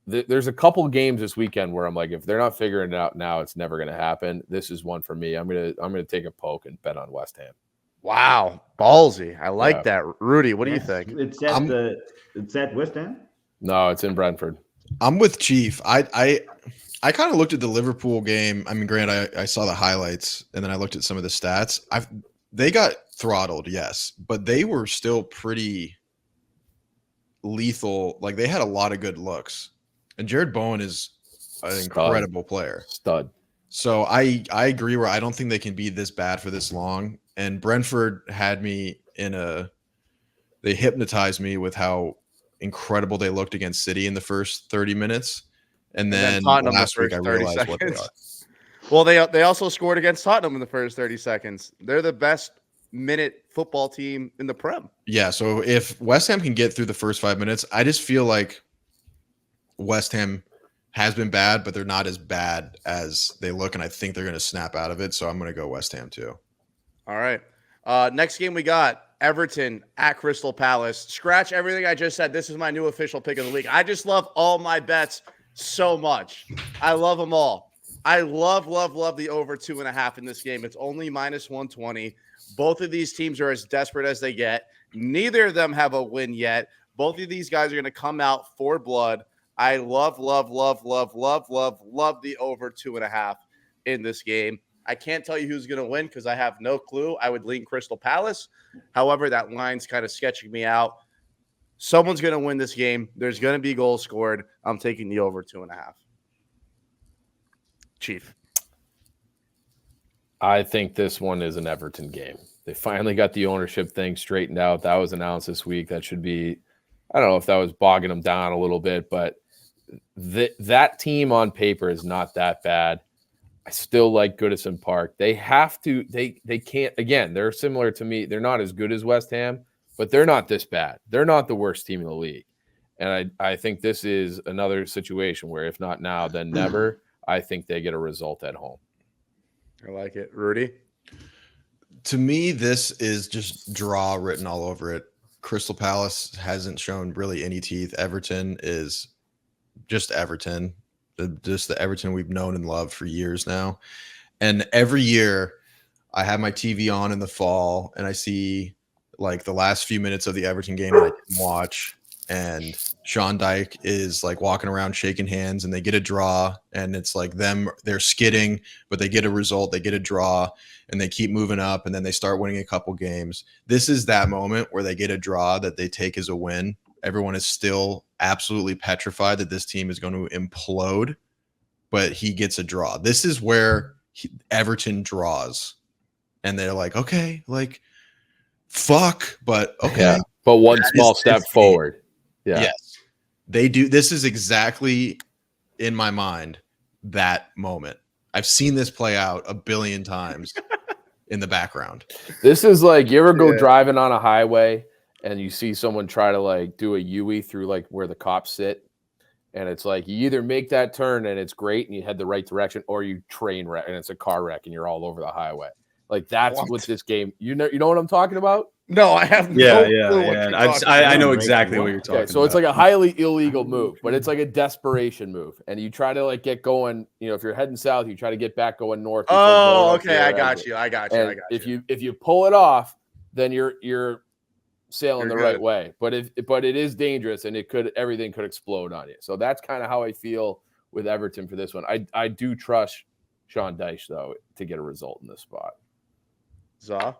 there's a couple games this weekend where I'm like, if they're not figuring it out now, it's never going to happen. This is one for me. I'm gonna take a poke and bet on West Ham. Wow, ballsy. I like that. Rudy, what do you think? It's at West Ham. No, it's in Brentford. I'm with Chief. I kind of looked at the Liverpool game. I mean, granted, I saw the highlights and then I looked at some of the stats. They got throttled, yes, but they were still pretty lethal. Like they had a lot of good looks, and Jared Bowen is an incredible player. Stud. So I agree where I don't think they can be this bad for this long. And Brentford had me they hypnotized me with how incredible they looked against City in the first 30 minutes. And then last week I realized what they are. Well, they also scored against Tottenham in the first 30 seconds. They're the best minute football team in the Prem. Yeah, so if West Ham can get through the first 5 minutes, I just feel like West Ham has been bad, but they're not as bad as they look, and I think they're going to snap out of it, so I'm going to go West Ham too. All right. Next game we got Everton at Crystal Palace. Scratch everything I just said. This is my new official pick of the week. I just love all my bets so much. I love them all. I love the over 2.5 in this game. It's only -120. Both of these teams are as desperate as they get. Neither of them have a win yet. Both of these guys are going to come out for blood. I love the over 2.5 in this game. I can't tell you who's going to win because I have no clue. I would lean Crystal Palace. However, that line's kind of sketching me out. Someone's going to win this game. There's going to be goals scored. I'm taking the over 2.5. Chief. I think this one is an Everton game. They finally got the ownership thing straightened out. That was announced this week. That should be, I don't know if that was bogging them down a little bit, but that team on paper is not that bad. I still like Goodison Park. They have to, they can't, again, they're similar to me. They're not as good as West Ham, but they're not this bad. They're not the worst team in the league. And I think this is another situation where if not now, then never. I think they get a result at home. I like it. Rudy? To me, this is just draw written all over it. Crystal Palace hasn't shown really any teeth. Everton is just Everton. Just the Everton we've known and loved for years now. And every year I have my TV on in the fall and I see like the last few minutes of the Everton game that I didn't watch. And Sean Dyche is like walking around shaking hands and they get a draw and it's like they're skidding, but they get a result, they get a draw and they keep moving up and then they start winning a couple games. This is that moment where they get a draw that they take as a win. Everyone is still absolutely petrified that this team is going to implode, but he gets a draw. This is where Everton draws and they're like, okay, like fuck, but okay. Yeah, but one small step forward. Yeah. Yes, they do. This is exactly in my mind that moment. I've seen this play out a billion times in the background. This is like you ever go driving on a highway and you see someone try to like do a U-ey through like where the cops sit, and it's like you either make that turn and it's great and you head the right direction, or you train wreck and it's a car wreck and you're all over the highway. Like that's what this game. You know what I'm talking about? No, I have no clue what you're talking about. I know exactly what you're talking about. So it's like a highly illegal move, but it's like a desperation move. And you try to like get going, you know, if you're heading south, you try to get back going north. Oh, okay. I got you. If you pull it off, then you're sailing the right way. But it is dangerous and everything could explode on you. So that's kind of how I feel with Everton for this one. I do trust Sean Dyche though to get a result in this spot. Za?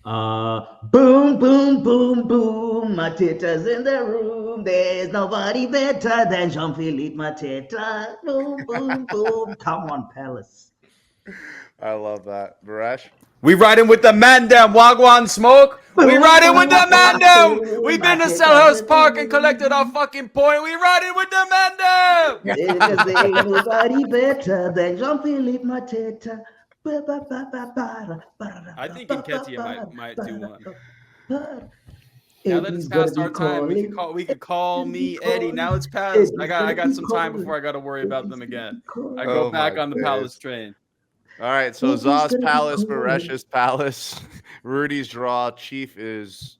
Boom, boom, boom, boom. Mateta's in the room. There's nobody better than Jean-Philippe Mateta. Boom, boom, boom. Come on, Palace. I love that. Baresh? We riding with the mandem, Wagwan Smoke. We riding with the mandem. We've been to Selhurst Park and collected our fucking point. We riding with the mandem. There's ain't nobody better than Jean-Philippe Mateta. I think Nketiah might do one. Now that it's past our time, we can call me Eddie. Now it's past. I got some time before I got to worry about them again. I go back on the Palace train. All right, so Za's Palace, Baresh's Palace, Rudy's draw, Chief is.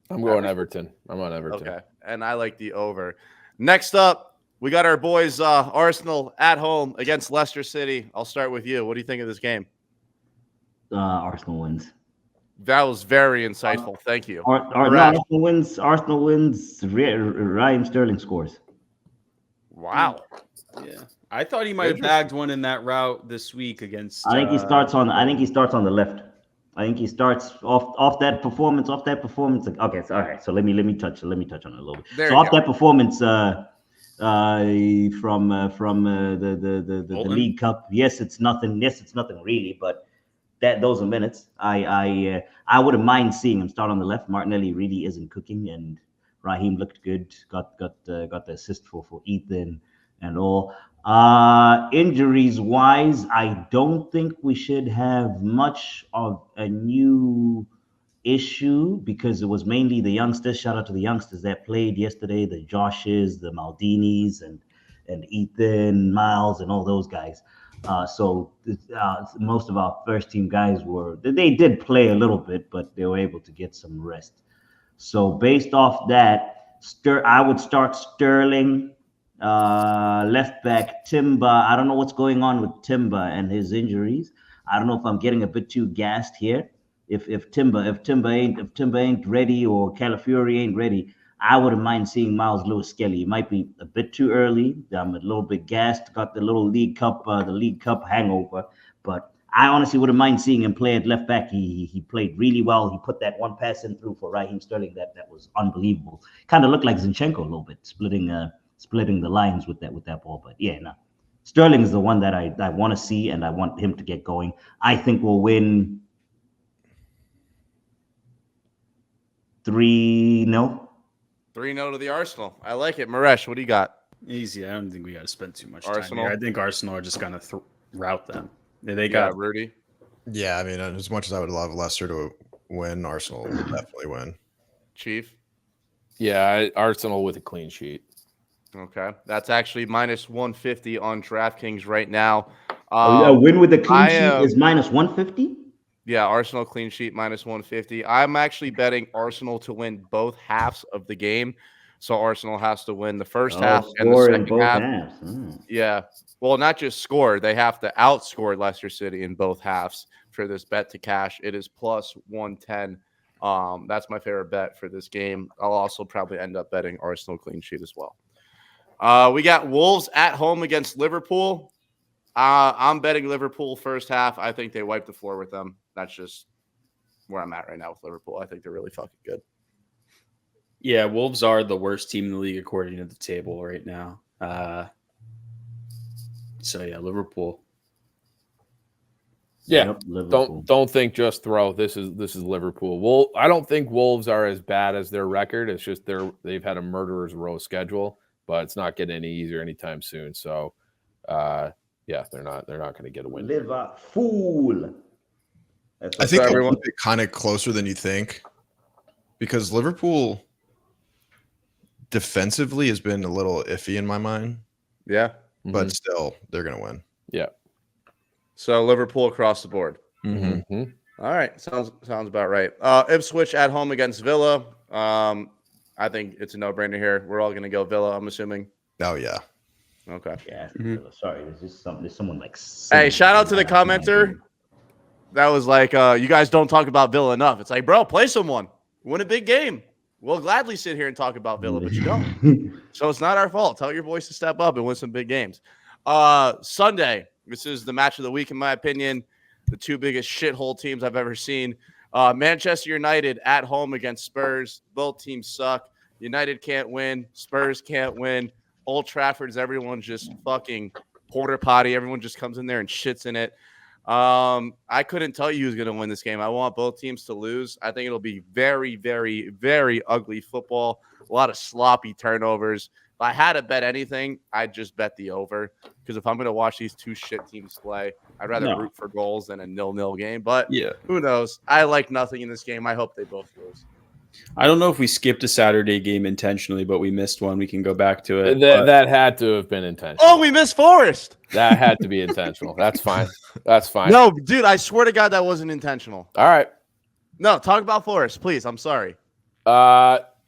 I'm going Everton. I'm on Everton. Okay, and I like the over. Next up, We got our boys Arsenal at home against Leicester City. I'll start with you. What do you think of this game? Arsenal wins. That was very insightful. Thank you. Arsenal wins. Arsenal wins. Raheem Sterling scores. Wow. Yeah, I thought he might have bagged one in that route this week against. I think he starts on. I think he starts on the left. I think he starts off that performance. Off that performance. Okay, so all right. So let me touch on it a little bit. So off that performance, from the League Cup. Yes, it's nothing. Yes, it's nothing really, but those are minutes. I wouldn't mind seeing him start on the left. Martinelli really isn't cooking, and Raheem looked good. Got the assist for Ethan and all. Injuries wise, I don't think we should have much of a new issue because it was mainly the youngsters. Shout out to the youngsters that played yesterday, the Joshes, the Maldinis, and Ethan, Miles, and all those guys. So most of our first team guys they did play a little bit, but they were able to get some rest. So based off that, I would start Sterling, left back Timber. I don't know what's going on with Timber and his injuries. I don't know if I'm getting a bit too gassed here. If Timber ain't ready or Calafiori ain't ready, I wouldn't mind seeing Miles Lewis Skelly. It might be a bit too early. I'm a little bit gassed. Got the little League Cup hangover, but I honestly wouldn't mind seeing him play at left back. He played really well. He put that one pass in through for Raheem Sterling that was unbelievable. Kind of looked like Zinchenko a little bit, splitting the lines with that ball. But yeah, no. Sterling is the one that I want to see, and I want him to get going. I think we'll win 3-0. 3-0 to the Arsenal. I like it. Maresh, what do you got? Easy. I don't think we got to spend too much Arsenal. time here. I think Arsenal are just going to route them. They got got Rudy. Yeah, I mean, as much as I would love Leicester to win, Arsenal will definitely win. Chief? Yeah, Arsenal with a clean sheet. Okay. That's actually minus 150 on DraftKings right now. A win with a clean sheet is minus 150? Yeah, Arsenal clean sheet minus 150. I'm actually betting Arsenal to win both halves of the game. So Arsenal has to win the first half and the second half. Yeah. Well, not just score. They have to outscore Leicester City in both halves for this bet to cash. It is plus 110. That's my favorite bet for this game. I'll also probably end up betting Arsenal clean sheet as well. We got Wolves at home against Liverpool. I'm betting Liverpool first half. I think they wipe the floor with them. That's just where I'm at right now with Liverpool. I think they're really fucking good. Yeah, Wolves are the worst team in the league according to the table right now. So yeah, Liverpool. Yeah, Yep, Liverpool. Don't think just throw. This is Liverpool. I don't think Wolves are as bad as their record. It's just they've had a murderer's row schedule, but it's not getting any easier anytime soon. So, yeah, they're not going to get a win. Liverpool. I think they'll keep it kind of closer than you think, because Liverpool defensively has been a little iffy in my mind. Yeah, but still, they're going to win. Yeah. So Liverpool across the board. Mm-hmm. All right, sounds about right. Ipswich at home against Villa. I think it's a no-brainer here. We're all going to go Villa, I'm assuming. Oh yeah. Okay. Yeah. Sorry, there's someone like. Hey, shout out to the commenter. That was like, you guys don't talk about Villa enough. It's like, bro, play someone. Win a big game. We'll gladly sit here and talk about Villa, but you don't. So it's not our fault. Tell your boys to step up and win some big games. Sunday, this is the match of the week, in my opinion. The two biggest shithole teams I've ever seen. Manchester United at home against Spurs. Both teams suck. United can't win. Spurs can't win. Old Trafford's everyone just fucking porta potty. Everyone just comes in there and shits in it. I couldn't tell you who's going to win this game. I want both teams to lose. I think it'll be very, very, very ugly football. A lot of sloppy turnovers. If I had to bet anything, I'd just bet the over. Because if I'm going to watch these two shit teams play, I'd rather root for goals than a 0-0 game. But yeah, who knows? I like nothing in this game. I hope they both lose. I don't know if we skipped a Saturday game intentionally, but we missed one. We can go back to it. That had to have been intentional. Oh, we missed Forest. That had to be intentional. That's fine. That's fine. No, dude, I swear to God that wasn't intentional. All right. No, talk about Forest, please. I'm sorry.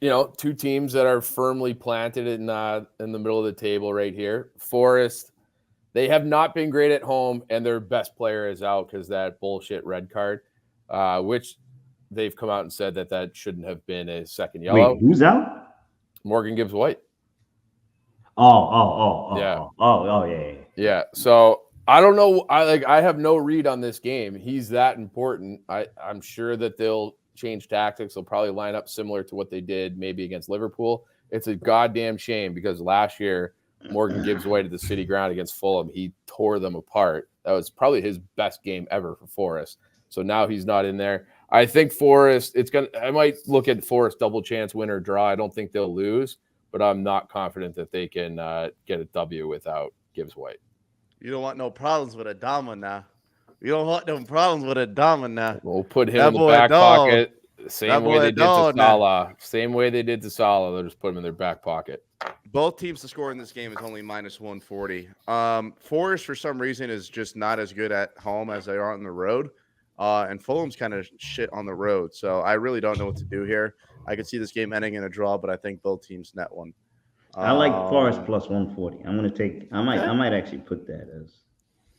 two teams that are firmly planted in the middle of the table right here. Forest, they have not been great at home, and their best player is out because that bullshit red card, which they've come out and said that shouldn't have been a second yellow. Wait, who's out? Morgan Gibbs White. Yeah. So I don't know. I have no read on this game. He's that important. I'm sure that they'll change tactics. They'll probably line up similar to what they did maybe against Liverpool. It's a goddamn shame because last year Morgan Gibbs White at the City Ground against Fulham, he tore them apart. That was probably his best game ever for Forest. So now he's not in there. I think Forest, I might look at Forest double chance win or draw. I don't think they'll lose, but I'm not confident that they can get a W without Gibbs White. You don't want no problems with Adama now. You don't want no problems with Adama now. We'll put him in the back pocket. Same way they did to Salah. Same way they did to Salah. They'll just put him in their back pocket. Both teams to score in this game is only minus 140. Forest, for some reason, is just not as good at home as they are on the road. And Fulham's kind of shit on the road. So I really don't know what to do here. I could see this game ending in a draw, but I think both teams net one. I like Forest plus 140. I'm gonna take. I might actually put that as.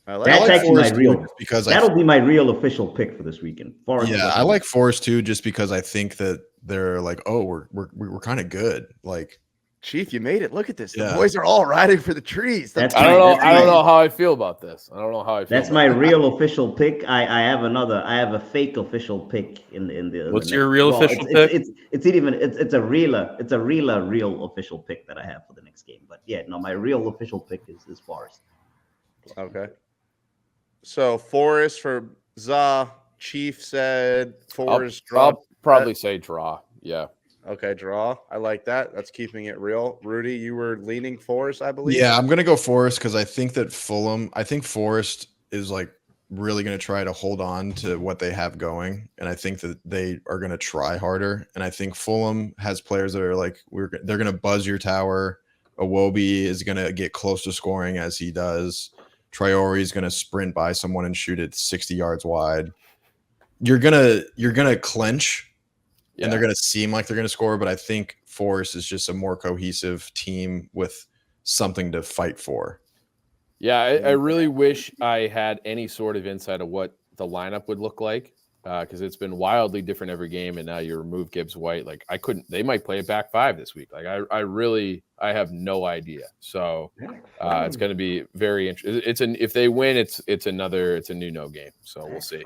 That's actually my real because that'll be my real official pick for this weekend. Forest. Yeah, I like Forest too, just because I think that they're like, oh, we're kind of good. Like, Chief, you made it. Look at this. Yeah. The boys are all riding for the trees. That's I don't know how I feel about this. I don't know how I feel. That's my real official pick. I have a fake official pick in the. What's your real official pick? It's a real official pick that I have for the next game. But yeah, no, my real official pick is Forest. Okay. So Forest for Za. Chief said Forest draw. I'll probably say draw. Yeah. Okay, draw. I like that. That's keeping it real. Rudy, you were leaning Forest, I believe. yeah, I'm gonna go Forest because I think that I think Forest is like really gonna try to hold on to what they have going, and I think that they are gonna try harder. And I think Fulham has players that are like they're gonna buzz your tower. Iwobi is gonna get close to scoring as he does. Traore is gonna sprint by someone and shoot it 60 yards wide. You're gonna clench. Yeah. And they're going to seem like they're going to score, but I think Forest is just a more cohesive team with something to fight for. Yeah, I really wish I had any sort of insight of what the lineup would look like because it's been wildly different every game, and now you remove Gibbs White. Like they might play it back five this week. Like I have no idea. So it's going to be very interesting. If they win, it's a new no game. So we'll see.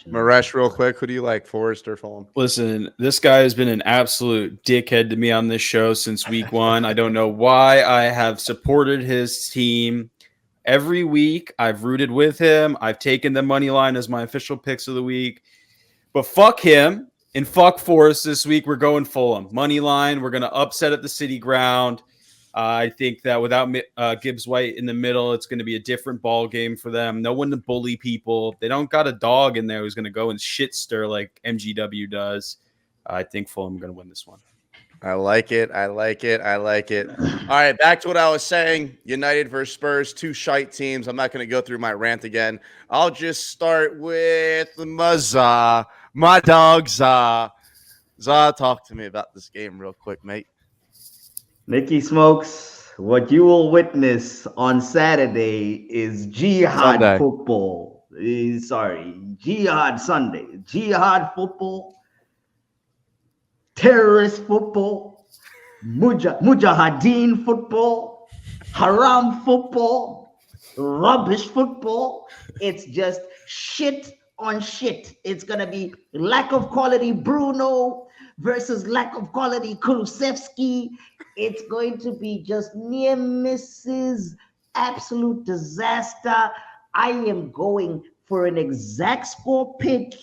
Maresh, real quick, who do you like, Forest or Fulham? Listen, this guy has been an absolute dickhead to me on this show since week one. I don't know why I have supported his team. Every week, I've rooted with him. I've taken the money line as my official picks of the week. But fuck him and fuck Forest this week. We're going Fulham. Money line. We're going to upset at the City Ground. I think that without Gibbs White in the middle, it's going to be a different ball game for them. No one to bully people. They don't got a dog in there who's going to go and shit stir like MGW does. I think Fulham are going to win this one. I like it. All right, back to what I was saying. United versus Spurs, two shite teams. I'm not going to go through my rant again. I'll just start with my dog Za. Za, talk to me about this game real quick, mate. Nicky Smokes, what you will witness on Saturday is jihad football. Jihad Sunday. Jihad football. Terrorist football, mujahideen football, haram football, rubbish football. It's just shit on shit. It's going to be lack of quality Bruno versus lack of quality Kulusevski. It's going to be just near misses, absolute disaster. I am going for an exact score pick.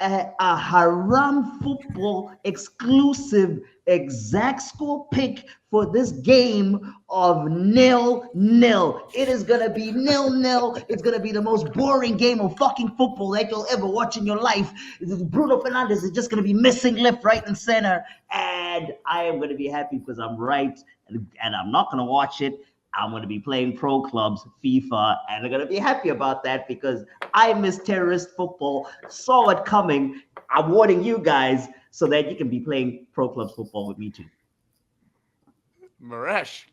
A haram football exclusive exact score pick for this game of 0-0. It is going to be 0-0. It's going to be the most boring game of fucking football that you'll ever watch in your life. Bruno Fernandes is just going to be missing left, right, and center. And I am going to be happy because I'm right. And I'm not going to watch it. I'm going to be playing pro clubs, FIFA, and I'm going to be happy about that because I miss terrorist football, saw it coming. I'm warning you guys, so that you can be playing pro club football with me too. Maresh.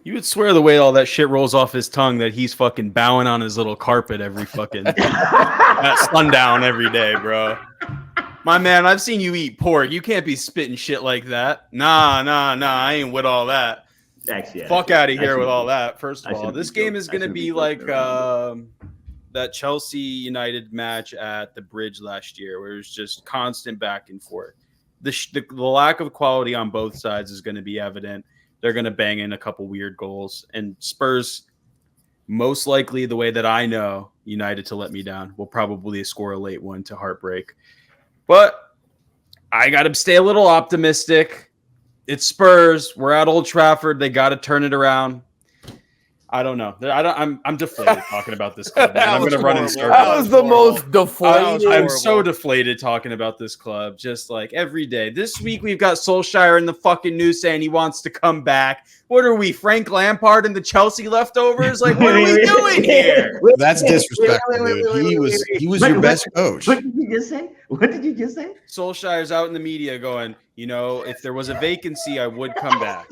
You would swear the way all that shit rolls off his tongue that he's fucking bowing on his little carpet every fucking at sundown every day, bro. My man, I've seen you eat pork. You can't be spitting shit like that. Nah. I ain't with all that. Actually, Fuck out of here with all that. First of all, this game is I going to shouldn't be be like joking around that Chelsea United match at the Bridge last year, where it was just constant back and forth. The lack of quality on both sides is going to be evident. They're going to bang in a couple weird goals. And Spurs, most likely, the way that I know United to let me down, will probably score a late one to heartbreak. But I got to stay a little optimistic. It's Spurs. We're at Old Trafford. They got to turn it around. I don't know. I'm deflated talking about this club. I'm going to run in circles. That was the most deflated. I'm so deflated talking about this club, just like every day. This week we've got Solskjaer in the fucking news saying he wants to come back. What are we, Frank Lampard and the Chelsea leftovers? Like, what are we doing here? That's disrespectful, dude. He was your best coach. What did you just say? What did you just say? Solskjaer's out in the media going, if there was a vacancy, I would come back.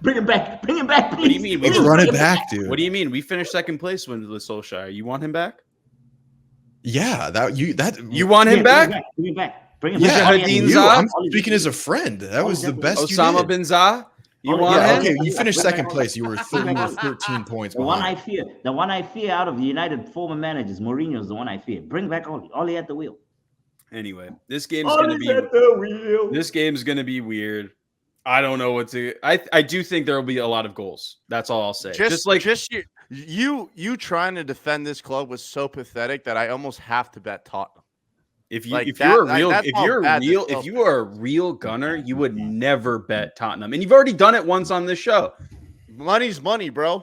Bring him back, please. What do you mean? Let's run it back, dude. What do you mean? We finished second place with Solskjaer. You want him back? Yeah, You want him back? Bring him back. Bring him Yeah, back. I'm speaking as a friend. That was the best. Osama bin Zah. You want Yeah, him? okay. You finished second place. You were 13 points The one behind. I fear out of the United former managers, Mourinho's the one I fear. Bring back Ollie at the wheel. Anyway, this game's gonna be weird. I don't know what to. I do think there will be a lot of goals. That's all I'll say. You trying to defend this club was so pathetic that I almost have to bet Tottenham. If Like you that- are like, that's how bad this if feels. you are a real gunner, you would never bet Tottenham, and you've already done it once on this show. Money's money, bro.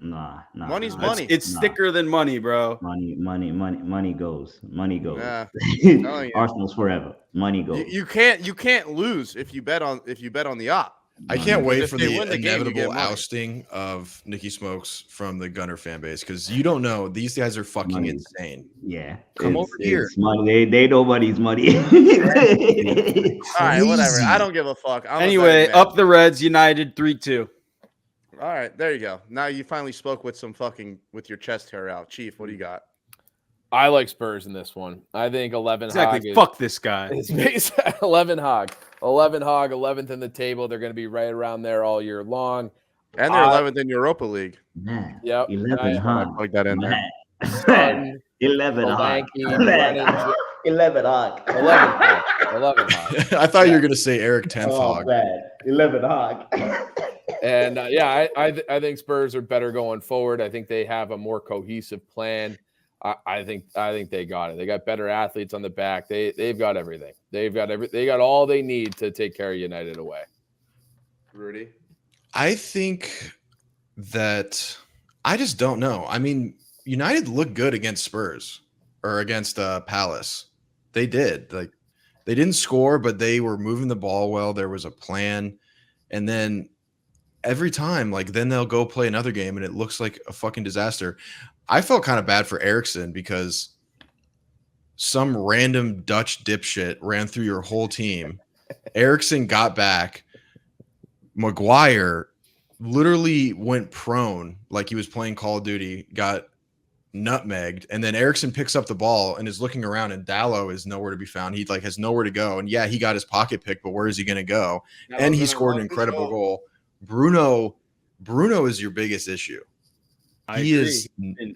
Nah. Money's money. It's thicker than money, bro. Money goes. Yeah. you. Arsenal's forever. Money goes. You can't lose if you bet on the op. I can't wait If for they the win the game, you get inevitable money. ousting of Nicky Smokes from the Gunner fan base because you don't know. These guys are fucking Money. insane. Yeah. Come over here. It's money. They know money's money. All right, whatever. Crazy. I don't give a fuck. I'm a Anyway, betting man. up the Reds, United 3-2. All right, there you go. Now you finally spoke with your chest hair out. Chief, what do you got? I like Spurs in this one. I think 11 Exactly. Hog Fuck this guy. is 11 Hog. 11 Hog, 11th in the table. They're going to be right around there all year long. And they're 11th in Europa League. Man, Yep. 11, huh? Plug that in there. Man. 11 hot. Solanke, 11 hot. 11 Hog. I thought you were gonna say Eric Tenfog. man. 11 hot. And I think Spurs are better going forward. I think they have a more cohesive plan. I think they got it. They got better athletes on the back. They've got everything. They got all they need to take care of United away. Rudy? I think that I just don't know. I mean, United looked good against Spurs or against Palace. They did. Like they didn't score, but they were moving the ball well. There was a plan. And then every time, like then they'll go play another game and it looks like a fucking disaster. I felt kind of bad for Eriksen because some random Dutch dipshit ran through your whole team. Eriksen got back. Maguire literally went prone like he was playing Call of Duty, got nutmegged, and then Eriksen picks up the ball and is looking around and Dallo is nowhere to be found. He like has nowhere to go. And yeah, he got his pocket picked, but where is he going to go? And he scored an incredible goal. Bruno is your biggest issue. He has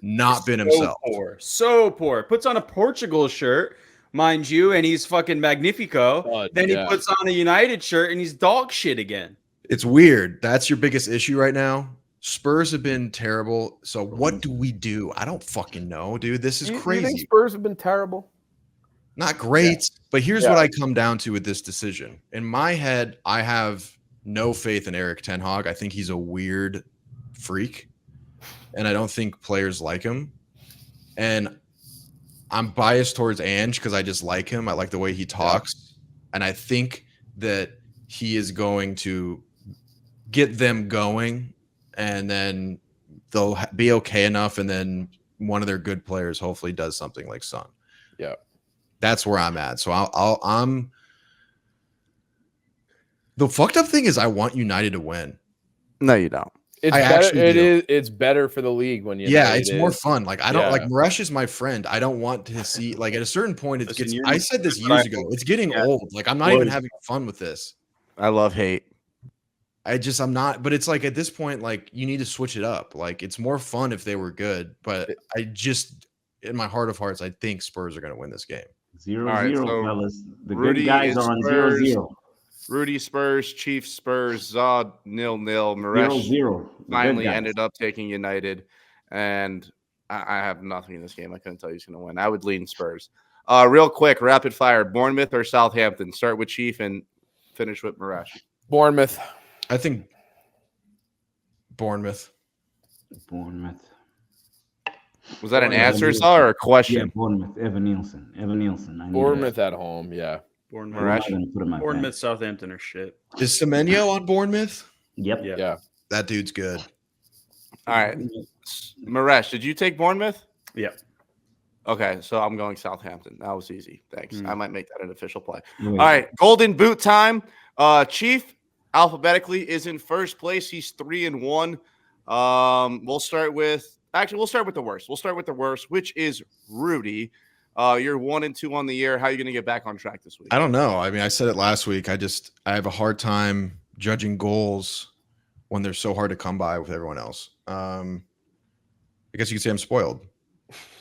not been himself. So poor. Puts on a Portugal shirt, mind you, and he's fucking magnifico. Then he puts on a United shirt and he's dog shit again. It's weird. That's your biggest issue right now. Spurs have been terrible. So what do we do? I don't fucking know, dude. This is crazy. You think Spurs have been terrible? Not great, but here's what I come down to with this decision. In my head, I have no faith in Erik ten Hag. I think he's a weird freak, and I don't think players like him. And I'm biased towards Ange because I just like him. I like the way he talks, and I think that he is going to get them going, and then they'll be okay enough, and then one of their good players hopefully does something like Son. Yeah. That's where I'm at. So I'm. The fucked up thing is I want United to win. No, you don't. It's I better. actually do. It's better for the league when you. Yeah, it's more fun. Like I don't like Yeah. Maresh is my friend. I don't want to see like at a certain point it Listen, gets. you're I not- said this but I- years ago. It's getting Yeah. old. Like I'm not even having fun with this. I love hate. I'm not. But it's like at this point, like you need to switch it up. Like it's more fun if they were good. But I just in my heart of hearts, I think Spurs are going to win this game. 0-0, All right, so fellas. The Rudy good guys is are on Spurs. 0-0. Rudy Spurs, Chiefs Spurs, Zod 0-0. Maresh 0-0. finally ended up taking United, and I have nothing in this game. I couldn't tell you who's going to win. I would lean Spurs. Real quick, rapid fire: Bournemouth or Southampton? Start with Chief and finish with Maresh. Bournemouth. I think Bournemouth. Was that an Bournemouth. answer, Zod, or a Yeah, question? Bournemouth. Evan Nielsen. I need Bournemouth at home. Yeah. Bournemouth, I'm not gonna put in my Bournemouth, Southampton are shit. Is Semenyo on Bournemouth? Yep. Yeah. Yeah. That dude's good. All right, Maresh, did you take Bournemouth? Yeah. Okay, so I'm going Southampton. That was easy. Thanks. I might make that an official play. Wait. All right, Golden Boot time. Chief alphabetically is in first place. He's 3-1. We'll start with the worst. We'll start with the worst, which is Rudy. You're 1-2 on the year. How are you going to get back on track this week? I don't know. I mean, I said it last week. I have a hard time judging goals when they're so hard to come by with everyone else. I guess you could say I'm spoiled.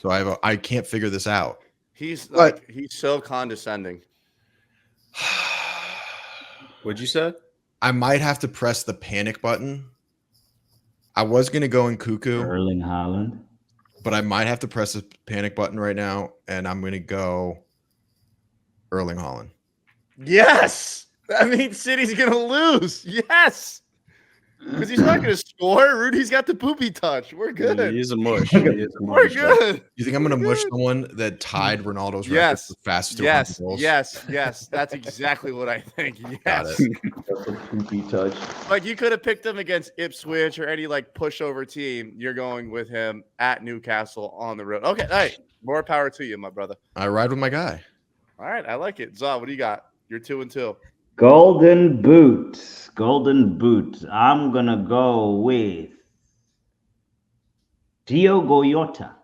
So I can't figure this out. He's But- so condescending. What'd you say? I might have to press the panic button. I was going to go in cuckoo, Erling Haaland. but I might have to press the panic button right now, and I'm going to go Erling Haaland. Yes, that means City's going to lose. Yes, because he's not going to score. Rudy's got the poopy touch. We're good. He's a mush. We're good. You think I'm going to mush someone that tied Ronaldo's record Yes. for fastest 200 Yes, goals? yes. That's exactly what I think. Got Yes. it. That's a poopy touch. Like you could have picked him against Ipswich or any like pushover team. You're going with him at Newcastle on the road. Okay, hey, more power to you, my brother. I ride with my guy. All right, I like it. Zaw, what do you got? You're 2-2. Golden boot. I'm gonna go with Diogo Jota.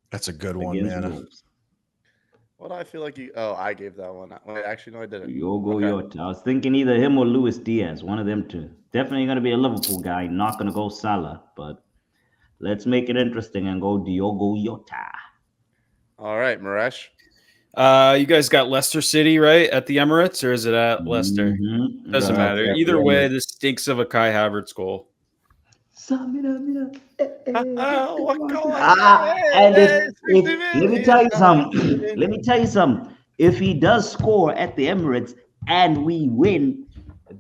That's a good one, against man. Wolves. What do I feel like you? Oh, I gave that one. Wait, actually, no, I didn't. Diogo Okay. Jota. I was thinking either him or Luis Diaz, one of them two. Definitely gonna be a Liverpool guy. Not gonna go Salah, but let's make it interesting and go Diogo Jota. All right, Maresh. You guys got Leicester City, right? At the Emirates, or is it at Leicester? Mhm. Doesn't Right. matter. Either way, this stinks of a Kai Havertz goal. And let me tell you something. If he does score at the Emirates and we win,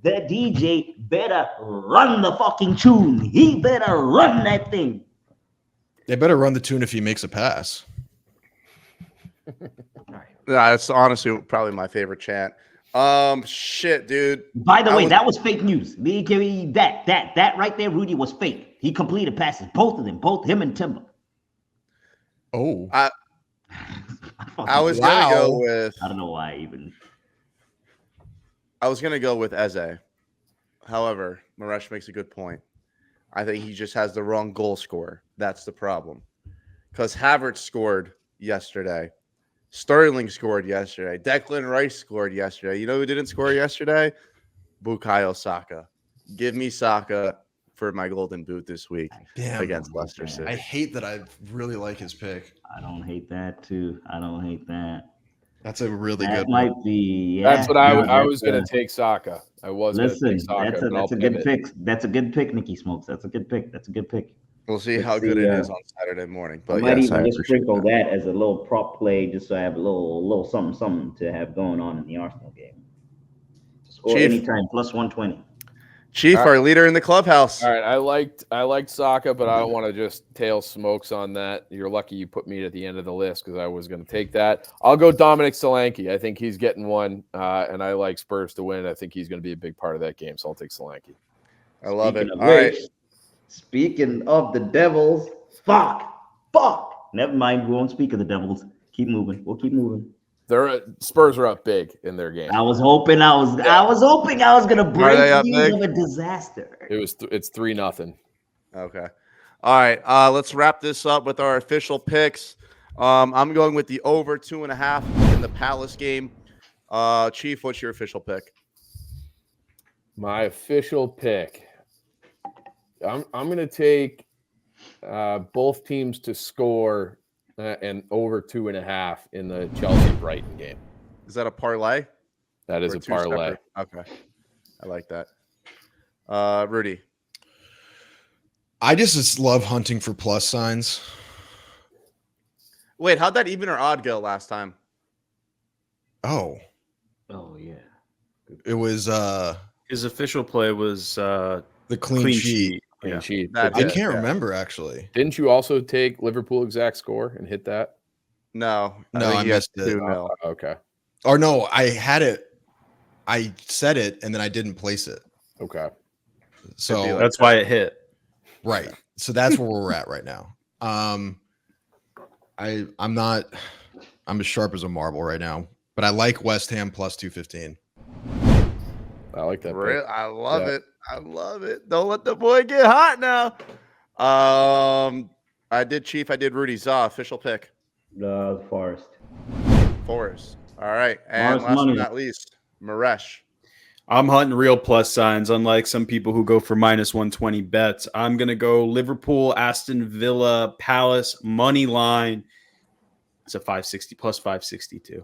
the DJ better run the fucking tune. He better run that thing. They better run the tune if he makes a pass. Yeah, that's honestly probably my favorite chant. Shit, dude. By the way, that was fake news. That right there, Rudy, was fake. He completed passes, both of them, both him and Timber. Oh, I was gonna go with. I don't know why even. I was gonna go with Eze. However, Maresh makes a good point. I think he just has the wrong goal scorer. That's the problem. Because Havertz scored yesterday. Sterling scored yesterday. Declan Rice scored yesterday. You know who didn't score yesterday? Bukayo Saka. Give me Saka for my golden boot this week damn. against Leicester I City. hate that. I really like his pick. I don't hate that too. I don't hate that. That's a really That good one. might be. That's what no, I was that's going to take Saka. I was going to Listen, take Saka. that's but I'll a good pivot. pick. That's a good pick, Nicky Smokes. That's a good pick. We'll see Let's how good see, it is on Saturday morning. I But might yes, I even just appreciate sprinkle that. that as a little prop play, just so I have a little something to have going on in the Arsenal game. Score Chief. anytime plus 120. Chief, All right. our leader in the clubhouse. All right, I liked Saka, but I don't want to just tail smokes on that. You're lucky you put me at the end of the list because I was going to take that. I'll go Dominic Solanke. I think he's getting one, and I like Spurs to win. I think he's going to be a big part of that game, so I'll take Solanke. I love it. Speaking All of right. which, speaking of the Devils, fuck. Never mind, we won't speak of the Devils. Keep moving. We'll keep moving. Spurs are up big in their game. I was hoping I was gonna break they up news big? of a disaster. It's 3-0. Okay. All right. Let's wrap this up with our official picks. I'm going with the over 2.5 in the Palace game. Chief, what's your official pick? My official pick. I'm going to take both teams to score and over 2.5 in the Chelsea Brighton game. Is that a parlay? That is Or a two parlay. separate? Okay. I like that. Rudy. I just love hunting for plus signs. Wait, how'd that even or odd go last time? Oh yeah. It was His official play was the clean sheet. Clean Yeah. sheet. That I did, can't yeah. remember actually. Didn't you also take Liverpool exact score and hit that? No. No, I think you had missed it. 2-0. Okay. Or no, I had it. I said it and then I didn't place it. Okay. So like- That's why it hit. right. So that's where we're at right now. I'm as sharp as a marble right now, but I like West Ham plus 215. I like that. Real, pick. I love Yeah. it. I love it. Don't let the boy get hot now. I did Chief. I did Rudy. Za, official pick. Forest. Forest. All right. And Forest last but money. not least, Maresh. I'm hunting real plus signs, unlike some people who go for minus 120 bets. I'm going to go Liverpool, Aston Villa, Palace, money line. It's a 560 plus 562.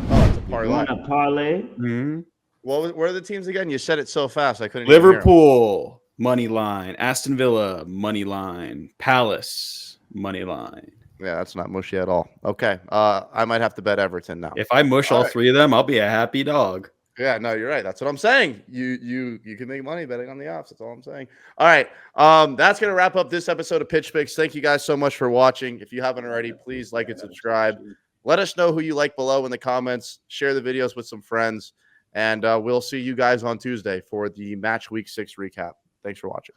Oh, it's a You parlay. want a parlay? Mm-hmm. What are the teams again? You said it so fast. I couldn't even hear 'em. Liverpool, money line. Aston Villa, money line. Palace, money line. Yeah, that's not mushy at all. Okay. I might have to bet Everton now. If I mush all three of them, I'll be a happy dog. Yeah, no, you're right. That's what I'm saying. You can make money betting on the offs. That's all I'm saying. All right. That's gonna wrap up this episode of Pitch Picks. Thank you guys so much for watching. If you haven't already, please like and subscribe. Let us know who you like below in the comments. Share the videos with some friends. And we'll see you guys on Tuesday for the Match Week 6 recap. Thanks for watching.